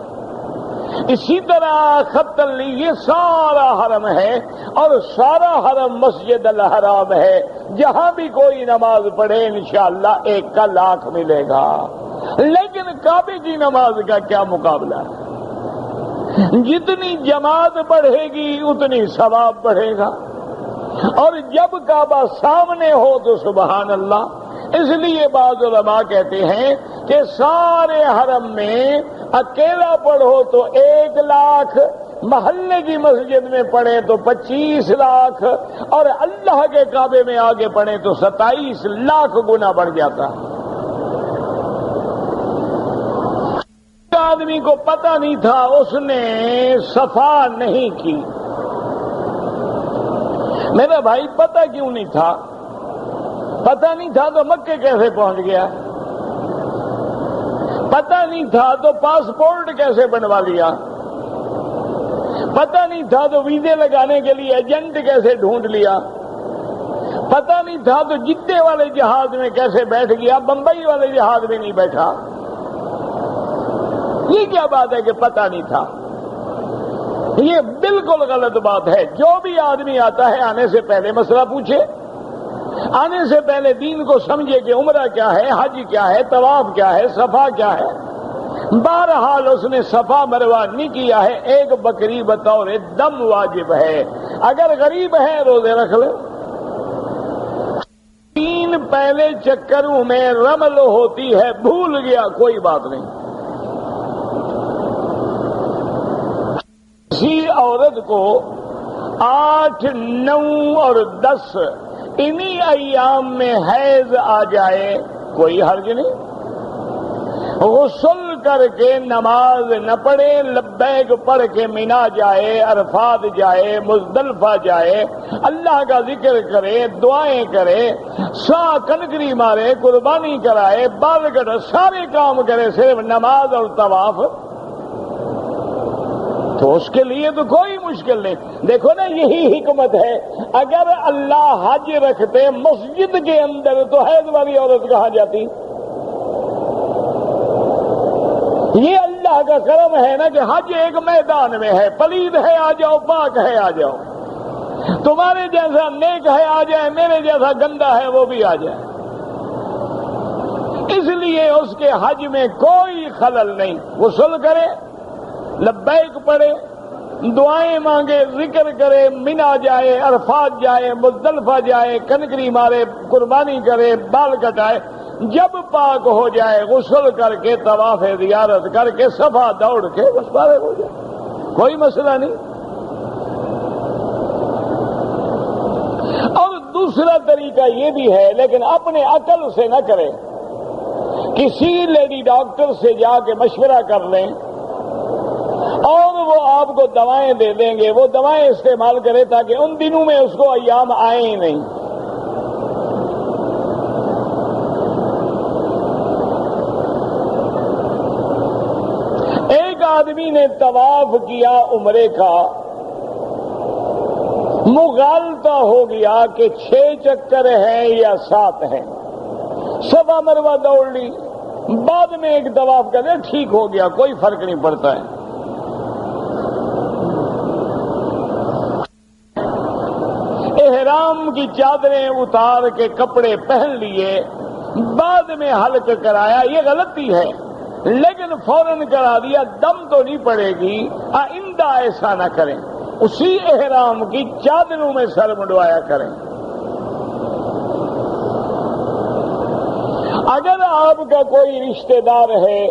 اسی طرح خط یہ سارا حرم ہے، اور سارا حرم مسجد الحرام ہے، جہاں بھی کوئی نماز پڑھے انشاءاللہ 1 کا 1,00,000 ملے گا۔ لیکن کعبے کی نماز کا کیا مقابلہ ہے؟ جتنی جماعت بڑھے گی اتنی ثواب بڑھے گا، اور جب کعبہ سامنے ہو تو سبحان اللہ۔ اس لیے بعض علماء کہتے ہیں کہ سارے حرم میں اکیلا پڑھو تو 1,00,000، محلے کی مسجد میں پڑھے تو 25 لاکھ، اور اللہ کے کعبے میں آگے پڑھے تو 27 لاکھ گنا بڑھ جاتا۔ آدمی کو پتہ نہیں تھا، اس نے صفا نہیں کی۔ میرا بھائی پتہ کیوں نہیں تھا؟ پتہ نہیں تھا تو مکے کیسے پہنچ گیا؟ پتہ نہیں تھا تو پاسپورٹ کیسے بنوا لیا؟ پتہ نہیں تھا تو ویزے لگانے کے لیے ایجنٹ کیسے ڈھونڈ لیا؟ پتہ نہیں تھا تو جدے والے جہاز میں کیسے بیٹھ گیا، بمبئی والے جہاز میں نہیں بیٹھا؟ یہ کیا بات ہے کہ پتہ نہیں تھا؟ یہ بالکل غلط بات ہے۔ جو بھی آدمی آتا ہے آنے سے پہلے مسئلہ پوچھے، آنے سے پہلے دین کو سمجھے کہ عمرہ کیا ہے، حج کیا ہے، طواف کیا ہے، صفا کیا ہے۔ بہرحال اس نے صفا مروہ نہیں کیا ہے، ایک بکری بطور دم واجب ہے، اگر غریب ہے روزے رکھ لے۔ 3 پہلے چکروں میں رمل ہوتی ہے، بھول گیا کوئی بات نہیں۔ کسی عورت کو 8، 9 اور 10 انہی ایام میں حیض آ جائے کوئی حرج نہیں، غسل کر کے نماز نہ پڑھے، لبیک پڑھ کے مینا جائے، عرفات جائے، مزدلفہ جائے، اللہ کا ذکر کرے، دعائیں کرے، کنکری مارے، قربانی کرائے، بال کٹے، سارے کام کرے، صرف نماز اور طواف، تو اس کے لیے تو کوئی مشکل نہیں۔ دیکھو نا، یہی حکمت ہے، اگر اللہ حج رکھتے مسجد کے اندر تو حیض والی عورت کہاں جاتی؟ یہ اللہ کا کرم ہے نا کہ حج ایک میدان میں ہے، پلید ہے آ جاؤ، پاک ہے آ جاؤ، تمہارے جیسا نیک ہے آ جائے، میرے جیسا گندا ہے وہ بھی آ جائے، اس لیے اس کے حج میں کوئی خلل نہیں۔ غسل کرے، لبیک پڑھے، دعائیں مانگے، ذکر کرے، مینا جائے، عرفات جائے، مزدلفہ جائے، کنکری مارے، قربانی کرے، بال کٹائے، جب پاک ہو جائے غسل کر کے طواف زیارت کر کے صفا دوڑ کے بس فارغ ہو جائے، کوئی مسئلہ نہیں۔ اور دوسرا طریقہ یہ بھی ہے، لیکن اپنے عقل سے نہ کرے، کسی لیڈی ڈاکٹر سے جا کے مشورہ کر لیں اور وہ آپ کو دوائیں دے دیں گے، وہ دوائیں استعمال کرے تاکہ ان دنوں میں اس کو ایام آئیں ہی نہیں۔ ایک آدمی حاجی نے طواف کیا عمرے کا، مغالطہ ہو گیا کہ 6 چکر ہیں یا 7 ہیں، صفا مروہ دوڑ لی، بعد میں ایک طواف کر دے، ٹھیک ہو گیا، کوئی فرق نہیں پڑتا ہے۔ احرام کی چادریں اتار کے کپڑے پہن لیے، بعد میں حلق کرایا، یہ غلطی ہے، لیکن فوراً کرا دیا، دم تو نہیں پڑے گی، آئندہ ایسا نہ کریں، اسی احرام کی چادروں میں سر منڈوایا کریں۔ اگر آپ کا کوئی رشتہ دار ہے،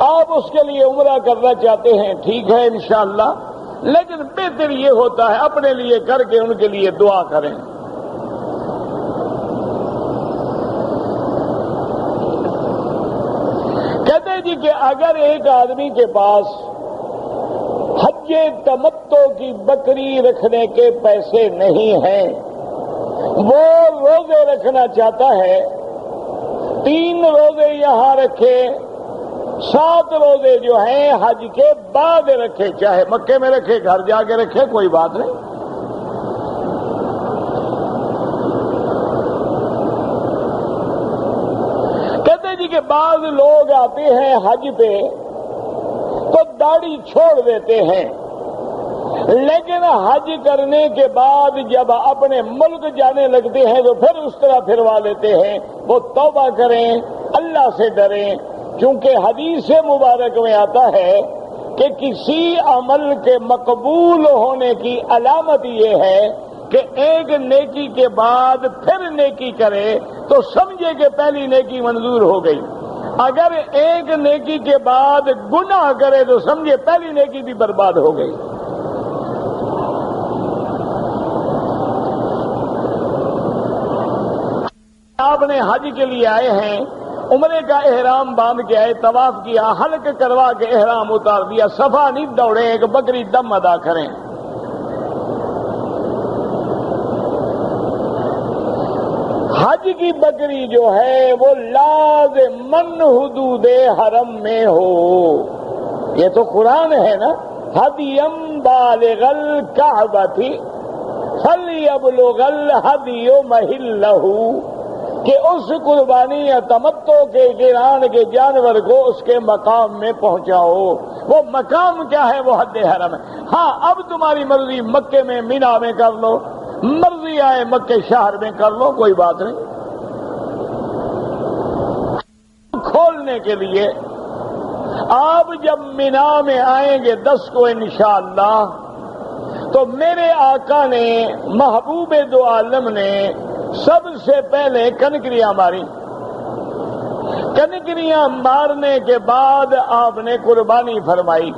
آپ اس کے لیے عمرہ کرنا چاہتے ہیں، ٹھیک ہے انشاءاللہ، لیکن بہتر یہ ہوتا ہے اپنے لیے کر کے ان کے لیے دعا کریں۔ کہتے جی کہ اگر ایک آدمی کے پاس حج تمتع کی بکری رکھنے کے پیسے نہیں ہیں، وہ روزے رکھنا چاہتا ہے، 3 روزے یہاں رکھے، 7 روزے جو ہیں حج کے بعد رکھے، چاہے مکے میں رکھے، گھر جا کے رکھے، کوئی بات نہیں۔ کہتے جی کہ بعض لوگ آتے ہیں حج پہ تو داڑھی چھوڑ دیتے ہیں، لیکن حج کرنے کے بعد جب اپنے ملک جانے لگتے ہیں تو پھر اس طرح پھروا لیتے ہیں۔ وہ توبہ کریں، اللہ سے ڈریں، چونکہ حدیث مبارک میں آتا ہے کہ کسی عمل کے مقبول ہونے کی علامت یہ ہے کہ ایک نیکی کے بعد پھر نیکی کرے تو سمجھے کہ پہلی نیکی منظور ہو گئی، اگر ایک نیکی کے بعد گناہ کرے تو سمجھے پہلی نیکی بھی برباد ہو گئی۔ آپ نے حج کے لیے آئے ہیں، عمرے کا احرام باندھ کے آئے، طواف کیا، حلق کروا کے احرام اتار دیا، صفا نہیں دوڑے، ایک بکری دم ادا کریں۔ حج کی بکری جو ہے وہ لازماً حدود حرم میں ہو، یہ تو قرآن ہے نا، ہدیم بالغ الکعبۃ فلیبلغ الہدی محلہ، کہ اس قربانی یا تمتع کے قران کے جانور کو اس کے مقام میں پہنچاؤ۔ وہ مقام کیا ہے؟ وہ حد حرم ہے۔ ہاں اب تمہاری مرضی مکے میں مینا میں کر لو، مرضی آئے مکے شہر میں کر لو، کوئی بات نہیں۔ کھولنے کے لیے آپ جب مینا میں آئیں گے 10 کو انشاءاللہ، تو میرے آقا نے، محبوب دو عالم نے سب سے پہلے کنکریاں ماری، کنکریاں مارنے کے بعد آپ نے قربانی فرمائی،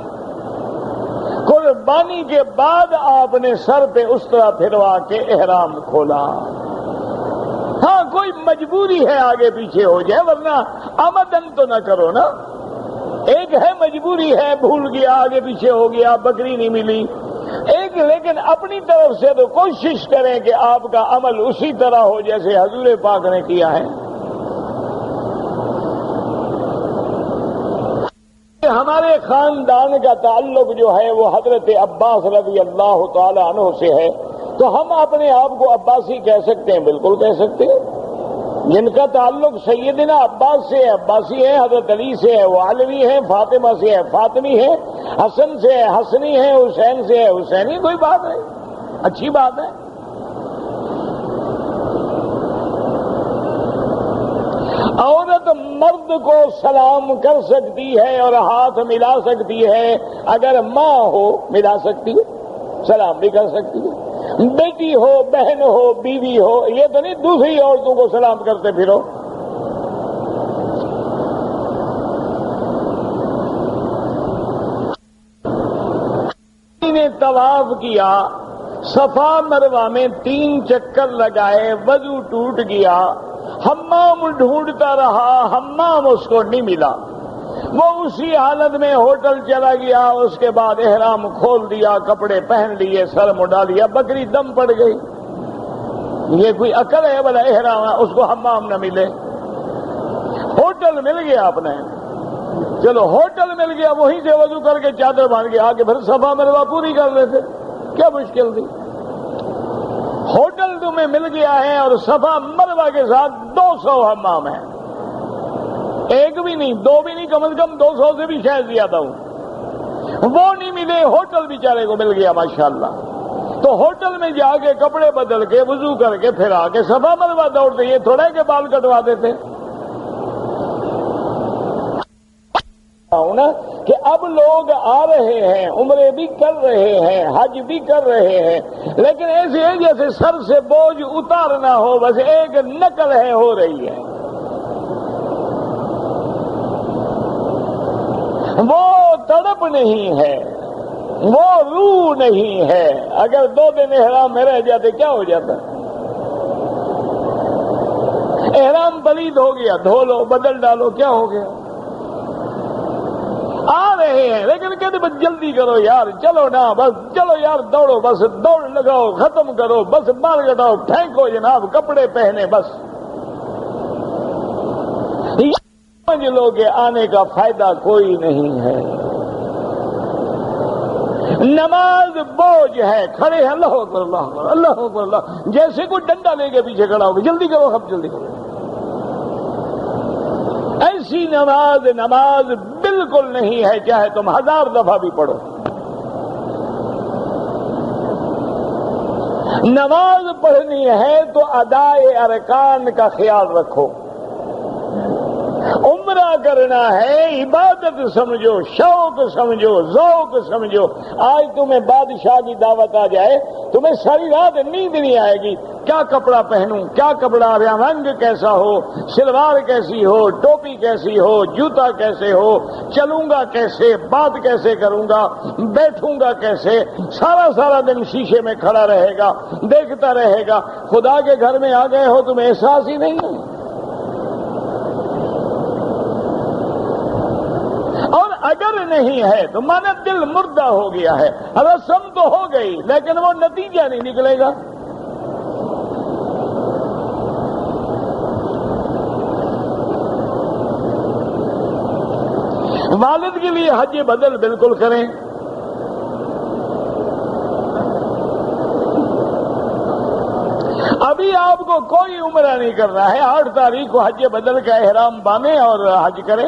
قربانی کے بعد آپ نے سر پہ اس طرح پھروا کے احرام کھولا۔ ہاں کوئی مجبوری ہے آگے پیچھے ہو جائے، ورنہ آمدن تو نہ کرو نا، ایک ہے مجبوری ہے، بھول گیا، آگے پیچھے ہو گیا، بکری نہیں ملی، ایک لیکن اپنی طرف سے تو کوشش کریں کہ آپ کا عمل اسی طرح ہو جیسے حضور پاک نے کیا ہے۔ ہمارے خاندان کا تعلق جو ہے وہ حضرت عباس رضی اللہ تعالی عنہ سے ہے، تو ہم اپنے آپ کو عباسی کہہ سکتے ہیں، بالکل کہہ سکتے ہیں۔ جن کا تعلق سیدنا عباس سے ہے عباسی ہے، حضرت علی سے ہے وہ علوی ہے، فاطمہ سے ہے فاطمی ہے، حسن سے ہے حسنی ہے، حسین سے ہے حسینی، کوئی بات نہیں، اچھی بات ہے۔ عورت مرد کو سلام کر سکتی ہے اور ہاتھ ملا سکتی ہے، اگر ماں ہو ملا سکتی ہے، سلام بھی کر سکتی ہے، بیٹی ہو، بہن ہو، بیوی ہو، یہ تو نہیں دوسری عورتوں کو سلام کرتے پھرو۔ نے طواف کیا، صفا مروہ میں 3 چکر لگائے، وضو ٹوٹ گیا، حمام ڈھونڈتا رہا، حمام اس کو نہیں ملا، وہ اسی حالت میں ہوٹل چلا گیا، اس کے بعد احرام کھول دیا، کپڑے پہن لیے، سر مڈا لیا، بکری دم پڑ گئی۔ یہ کوئی عقل ہے بھلا احرام اس کو حمام نہ ملے؟ ہوٹل مل گیا اپنے، چلو ہوٹل مل گیا، وہیں سے وضو کر کے چادر باندھ کے آگے پھر صفا مروا پوری کر لیتے، کیا مشکل تھی؟ ہوٹل تمہیں مل گیا ہے اور صفا مروا کے ساتھ 200 حمام ہیں، ایک بھی نہیں، دو بھی نہیں، کم از کم 200 سے بھی شاید زیادہ ہوں، وہ نہیں ملے، ہوٹل بیچارے کو مل گیا ماشاءاللہ، تو ہوٹل میں جا کے کپڑے بدل کے وضو کر کے پھر آ کے صفا مروا دوڑتے، یہ تھوڑا کہ بال کٹوا دیتے نا کہ اب لوگ آ رہے ہیں، عمرے بھی کر رہے ہیں، حج بھی کر رہے ہیں، لیکن ایسے ہے جیسے سر سے بوجھ اتارنا ہو، بس ایک نقل ہے ہو رہی ہے، وہ تڑپ نہیں ہے، وہ روح نہیں ہے۔ اگر 2 دن احرام میں رہ جاتے کیا ہو جاتا؟ احرام پلید ہو گیا، دھو لو، بدل ڈالو، کیا ہو گیا؟ آ رہے ہیں لیکن کہتے بس جلدی کرو یار، چلو نا بس، چلو یار دوڑو، بس دوڑ لگاؤ، ختم کرو، بس بال کٹاؤ، پھینکو جناب، کپڑے پہنے، بس سمجھ لو کہ آنے کا فائدہ کوئی نہیں ہے۔ نماز بوجھ ہے، کھڑے ہیں، اللہ اکبر اللہ اکبر اللہ اکبر اللہ، جیسے کوئی ڈنڈا لے کے پیچھے کھڑا ہو، جلدی کرو، اب جلدی کرو۔ ایسی نماز بالکل نہیں ہے، چاہے تم 1000 دفعہ بھی پڑھو۔ نماز پڑھنی ہے تو ادائے ارکان کا خیال رکھو، عمرہ کرنا ہے، عبادت سمجھو، شوق سمجھو، ذوق سمجھو۔ آج تمہیں بادشاہ کی دعوت آ جائے، تمہیں ساری رات نیند نہیں آئے گی، کیا کپڑا پہنوں، کیا کپڑا، رنگ کیسا ہو، شلوار کیسی ہو، ٹوپی کیسی ہو، جوتا کیسے ہو، چلوں گا کیسے، بات کیسے کروں گا، بیٹھوں گا کیسے، سارا دن شیشے میں کھڑا رہے گا، دیکھتا رہے گا۔ خدا کے گھر میں آ گئے ہو، تمہیں احساس ہی نہیں ہے۔ اور اگر نہیں ہے تو مانا دل مردہ ہو گیا ہے، رسم تو ہو گئی لیکن وہ نتیجہ نہیں نکلے گا۔ والد کے لیے حج بدل بالکل کریں، ابھی آپ کو کوئی عمرہ نہیں کرنا ہے، 8 تاریخ کو حج بدل کا احرام باندھیں اور حج کریں۔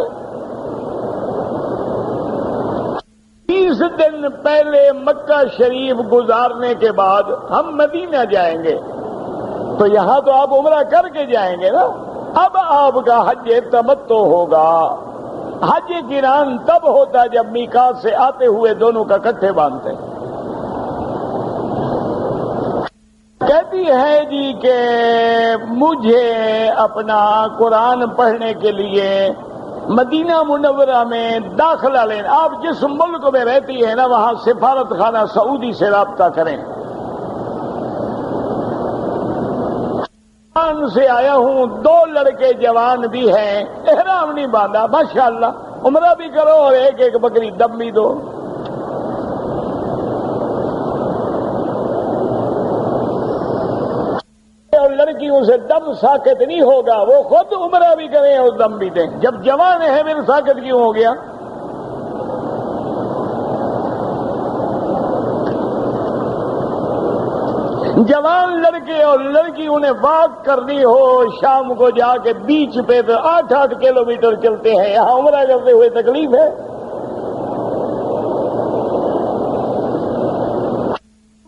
30 دن پہلے مکہ شریف گزارنے کے بعد ہم مدینہ جائیں گے، تو یہاں تو آپ عمرہ کر کے جائیں گے نا، اب آپ کا حج تمتع ہوگا۔ حج قران تب ہوتا جب میقات سے آتے ہوئے دونوں کا کٹھے باندھتے۔ کہتی ہے جی کہ مجھے اپنا قرآن پڑھنے کے لیے مدینہ منورہ میں داخلہ لینا، آپ جس ملک میں رہتی ہے نا وہاں سفارت خانہ سعودی سے رابطہ کریں۔ سے آیا ہوں، 2 لڑکے جوان بھی ہیں، احرام نہیں باندھا، ماشاءاللہ، عمرہ بھی کرو اور ایک بکری دم بھی دو۔ اور لڑکیوں سے دم ساکت نہیں ہوگا، وہ خود عمرہ بھی کریں اور دم بھی دیں۔ جب جوان ہے پھر ساکت کیوں ہو گیا؟ جوان لڑکے اور لڑکی انہیں واک کرنی ہو، شام کو جا کے بیچ پہ تو 8 کلومیٹر چلتے ہیں، یہاں عمرہ کرتے ہوئے تکلیف ہے؟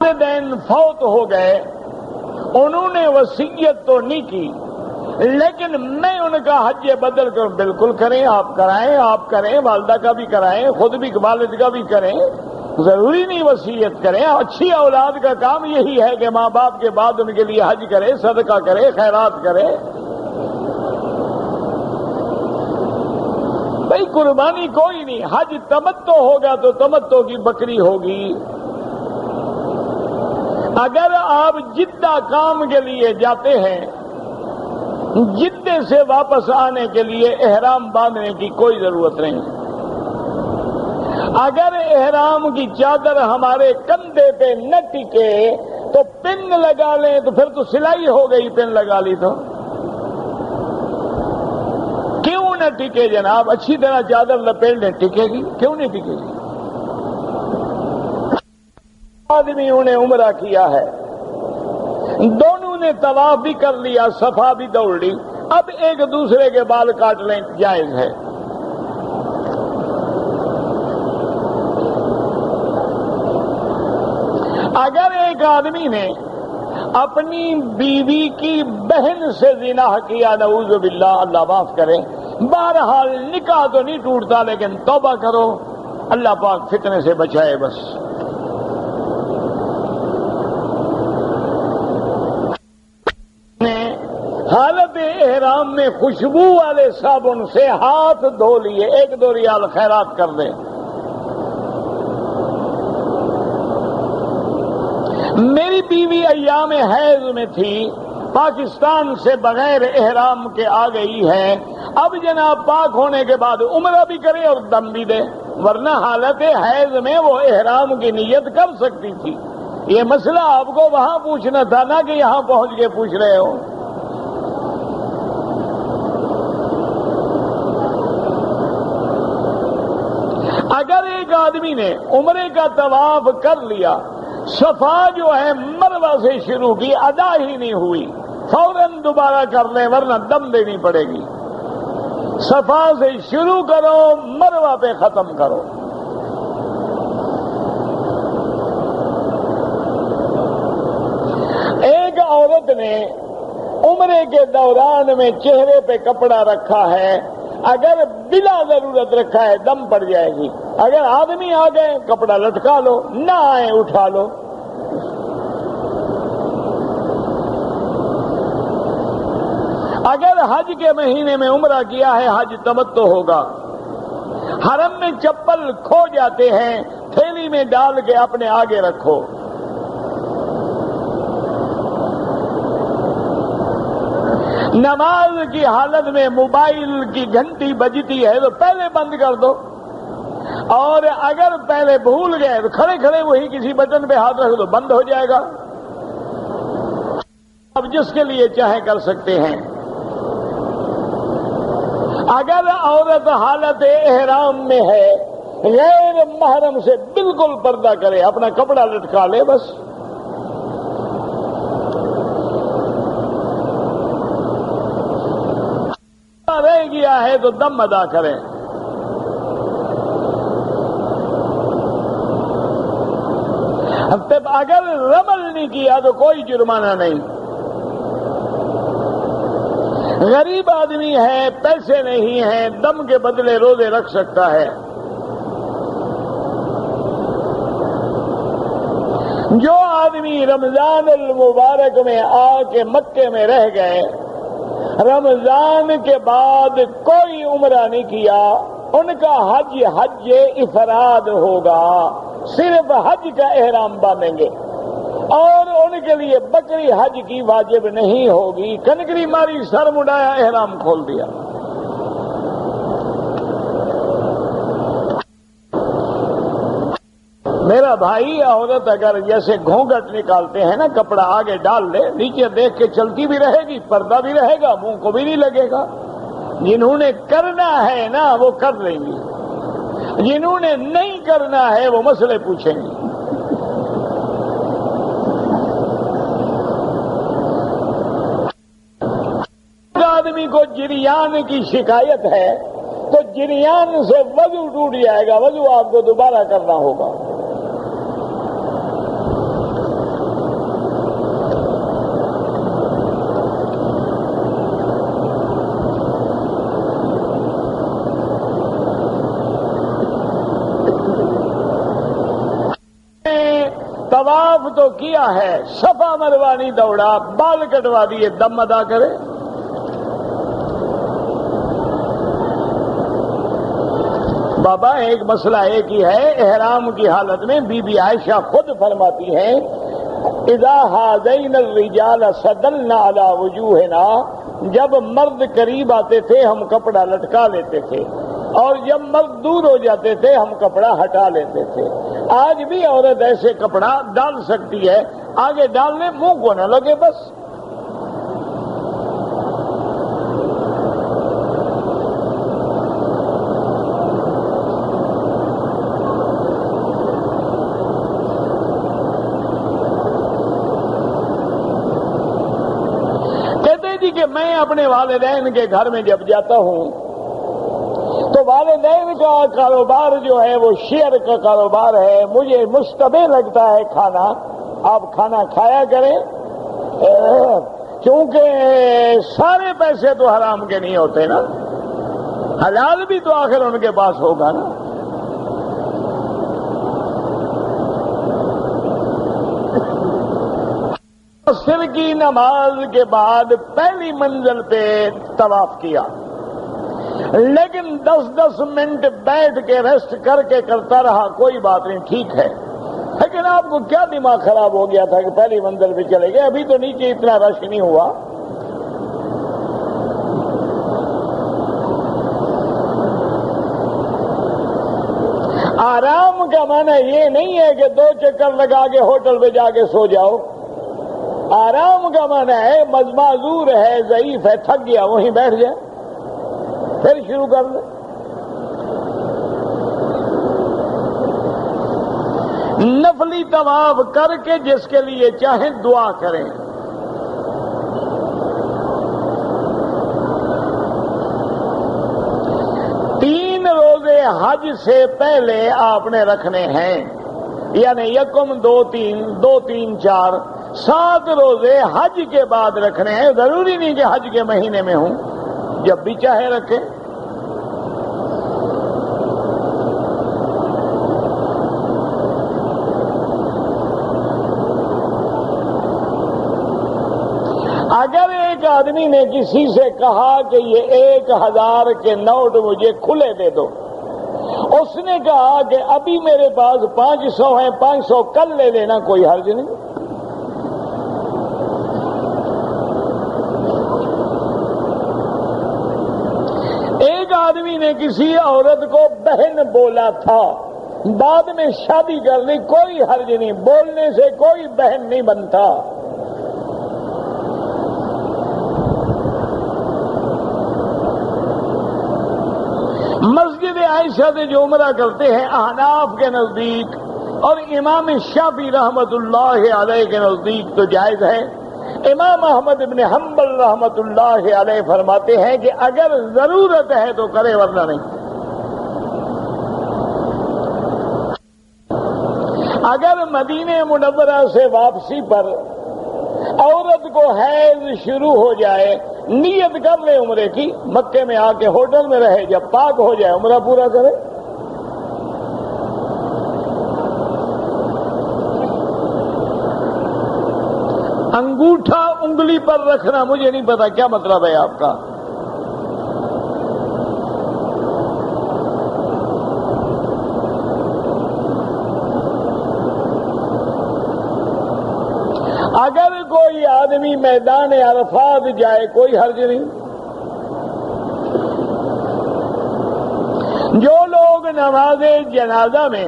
والدین فوت ہو گئے، انہوں نے وصیت تو نہیں کی، لیکن میں ان کا حج بدل کر بالکل کریں، آپ کرائیں، آپ کریں، والدہ کا بھی کرائیں، خود بھی والد کا بھی کریں، ضروری نہیں وصیت کریں۔ اچھی اولاد کا کام یہی ہے کہ ماں باپ کے بعد ان کے لیے حج کرے، صدقہ کرے، خیرات کرے۔ بھئی قربانی کوئی نہیں، حج تمتع ہوگا تو تمتع کی بکری ہوگی۔ اگر آپ جدہ کام کے لیے جاتے ہیں، جدے سے واپس آنے کے لیے احرام باندھنے کی کوئی ضرورت نہیں۔ اگر احرام کی چادر ہمارے کندھے پہ نہ ٹکے تو پن لگا لیں، تو پھر تو سلائی ہو گئی، پن لگا لی تو کیوں نہ ٹکے جناب، اچھی طرح چادر لپیٹ لیں، ٹکے گی؟ کیوں نہیں ٹکے گی؟ آدمیوں نے عمرہ کیا ہے، دونوں نے طواف بھی کر لیا، صفا بھی دوڑ لی، اب ایک دوسرے کے بال کاٹ لیں، جائز ہے۔ اگر ایک آدمی نے اپنی بیوی کی بہن سے زنا کیا، نعوذ باللہ، اللہ معاف کرے، بہرحال نکاح تو نہیں ٹوٹتا، لیکن توبہ کرو، اللہ پاک فتنے سے بچائے بس۔ حالت احرام میں خوشبو والے صابن سے ہاتھ دھو لیے، 1-2 ریال خیرات کر دیں۔ میری بیوی ایام حیض میں تھی، پاکستان سے بغیر احرام کے آ گئی ہے، اب جناب پاک ہونے کے بعد عمرہ بھی کرے اور دم بھی دے، ورنہ حالت حیض میں وہ احرام کی نیت کر سکتی تھی۔ یہ مسئلہ آپ کو وہاں پوچھنا تھا نا کہ یہاں پہنچ کے پوچھ رہے ہو۔ اگر ایک آدمی نے عمرے کا طواف کر لیا، صفا جو ہے مروہ سے شروع کی، ادا ہی نہیں ہوئی، فوراً دوبارہ کر لیں ورنہ دم دینی پڑے گی۔ صفا سے شروع کرو، مروہ پہ ختم کرو۔ ایک عورت نے عمرے کے دوران میں چہرے پہ کپڑا رکھا ہے، اگر بلا ضرورت رکھا ہے دم پڑ جائے گی، اگر آدمی آ گئے کپڑا لٹکا لو، نہ آئے اٹھا لو۔ اگر حج کے مہینے میں عمرہ کیا ہے، حج تمتع ہوگا۔ حرم میں چپل کھو جاتے ہیں، تھیلی میں ڈال کے اپنے آگے رکھو۔ نماز کی حالت میں موبائل کی گھنٹی بجتی ہے تو پہلے بند کر دو، اور اگر پہلے بھول گئے تو کھڑے کھڑے وہی کسی بٹن پہ ہاتھ رکھ دو، بند ہو جائے گا۔ اب جس کے لیے چاہے کر سکتے ہیں۔ اگر عورت حالت احرام میں ہے، غیر محرم سے بالکل پردہ کرے، اپنا کپڑا لٹکا لے بس۔ رہ گیا ہے تو دم ادا کریں۔ اگر رمل نہیں کیا تو کوئی جرمانہ نہیں۔ غریب آدمی ہے، پیسے نہیں ہیں، دم کے بدلے روزے رکھ سکتا ہے۔ جو آدمی رمضان المبارک میں آ کے مکے میں رہ گئے، رمضان کے بعد کوئی عمرہ نہیں کیا، ان کا حج افراد ہوگا، صرف حج کا احرام باندھیں گے، اور ان کے لیے بکری حج کی واجب نہیں ہوگی۔ کنکری ماری، سر مڈایا، احرام کھول دیا۔ میرا بھائی، عورت اگر جیسے گھونگھٹ نکالتے ہیں نا، کپڑا آگے ڈال لے، نیچے دیکھ کے چلتی بھی رہے گی، پردہ بھی رہے گا، منہ کو بھی نہیں لگے گا۔ جنہوں نے کرنا ہے نا وہ کر لیں گی، جنہوں نے نہیں کرنا ہے وہ مسئلے پوچھیں گی۔ آدمی کو جریان کی شکایت ہے تو جریان سے وضو ٹوٹ جائے گا، وضو آپ کو دوبارہ کرنا ہوگا۔ طواف تو کیا ہے، صفا مروہ نہیں دوڑا، بال کٹوا دیے، دم ادا کرے۔ بابا ایک مسئلہ ایک ہی ہے، احرام کی حالت میں بی بی عائشہ خود فرماتی ہیں، اذا ہذین الرجال سدلنا علی وجوہنا، جب مرد قریب آتے تھے ہم کپڑا لٹکا لیتے تھے، اور جب مرد دور ہو جاتے تھے ہم کپڑا ہٹا لیتے تھے۔ آج بھی عورت ایسے کپڑا ڈال سکتی ہے، آگے ڈالنے منہ کو نہ لگے بس۔ میں اپنے والدین کے گھر میں جب جاتا ہوں تو والدین کا کاروبار جو ہے وہ شیئر کا کاروبار ہے، مجھے مشتبہ لگتا ہے کھانا، آپ کھانا کھایا کریں، کیونکہ سارے پیسے تو حرام کے نہیں ہوتے نا، حلال بھی تو آخر ان کے پاس ہوگا نا۔ عصر کی نماز کے بعد پہلی منزل پہ طواف کیا، لیکن 10 منٹ بیٹھ کے ریسٹ کر کے کرتا رہا، کوئی بات نہیں، ٹھیک ہے، لیکن آپ کو کیا دماغ خراب ہو گیا تھا کہ پہلی منزل پہ چلے گئے؟ ابھی تو نیچے اتنا رش نہیں ہوا۔ آرام کا معنی یہ نہیں ہے کہ 2 چکر لگا کے ہوٹل پہ جا کے سو جاؤ، آرام کا معنی ہے معذور ہے، ضعیف ہے، تھک گیا، وہیں بیٹھ جائے، پھر شروع کر لیں۔ نفلی طواف کر کے جس کے لیے چاہیں دعا کریں۔ روزے حج سے پہلے آپ نے رکھنے ہیں، یعنی 1 2 3 2 3 4 7 روزے حج کے بعد رکھنے ہیں، ضروری نہیں کہ حج کے مہینے میں ہوں، جب بھی چاہے رکھیں۔ اگر ایک آدمی نے کسی سے کہا کہ یہ 1000 کے نوٹ مجھے کھلے دے دو، اس نے کہا کہ ابھی میرے پاس 500 ہیں، 500 کل لے لینا، کوئی حرج نہیں۔ ایک آدمی نے کسی عورت کو بہن بولا تھا، بعد میں شادی کر لی، کوئی حرج نہیں، بولنے سے کوئی بہن نہیں بنتا۔ مسجد عائشہ سے جو عمرہ کرتے ہیں احناف کے نزدیک اور امام شافعی رحمت اللہ علیہ کے نزدیک تو جائز ہے۔ امام احمد بن حنبل رحمت اللہ علیہ فرماتے ہیں کہ اگر ضرورت ہے تو کرے، ورنہ نہیں۔ اگر مدینہ منورہ سے واپسی پر عورت کو حیض شروع ہو جائے، نیت کر لے عمرے کی، مکے میں آ کے ہوٹل میں رہے، جب پاک ہو جائے عمرہ پورا کرے۔ انگوٹھا انگلی پر رکھنا، مجھے نہیں پتا کیا مطلب ہے آپ کا۔ اگر کوئی آدمی میدان عرفات جائے، کوئی حرج نہیں۔ جو لوگ نماز جنازہ میں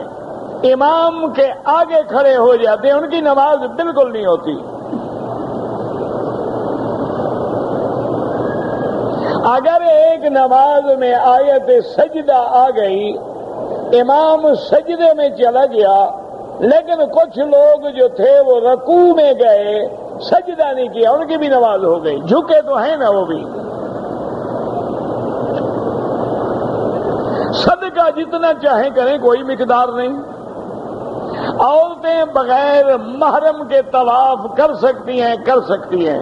امام کے آگے کھڑے ہو جاتے ہیں، ان کی نماز بالکل نہیں ہوتی۔ اگر ایک نماز میں آیت سجدہ آ گئی، امام سجدے میں چلا گیا، لیکن کچھ لوگ جو تھے وہ رکوع میں گئے، سجدہ نہیں کیا، ان کی بھی نماز ہو گئی، جھکے تو ہیں نا وہ بھی۔ صدقہ جتنا چاہیں کریں، کوئی مقدار نہیں۔ عورتیں بغیر محرم کے طواف کر سکتی ہیں، کر سکتی ہیں۔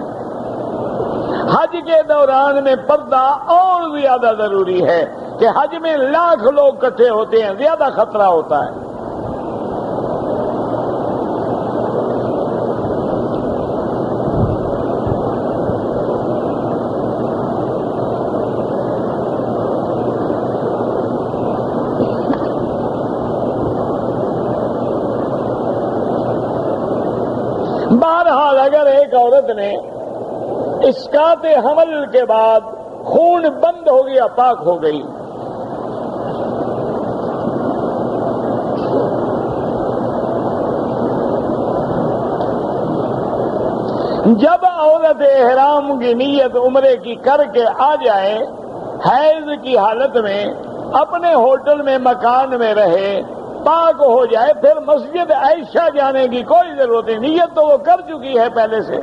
حج کے دوران میں پردہ اور زیادہ ضروری ہے کہ حج میں لاکھ لوگ اکٹھے ہوتے ہیں، زیادہ خطرہ ہوتا ہے۔ بہرحال اگر ایک عورت نے اسقاط حمل کے بعد خون بند ہو گیا، پاک ہو گئی، جب عورت احرام کی نیت عمرے کی کر کے آ جائے، حیض کی حالت میں اپنے ہوٹل میں مکان میں رہے، پاک ہو جائے، پھر مسجد عائشہ جانے کی کوئی ضرورت نہیں، نیت تو وہ کر چکی ہے پہلے سے۔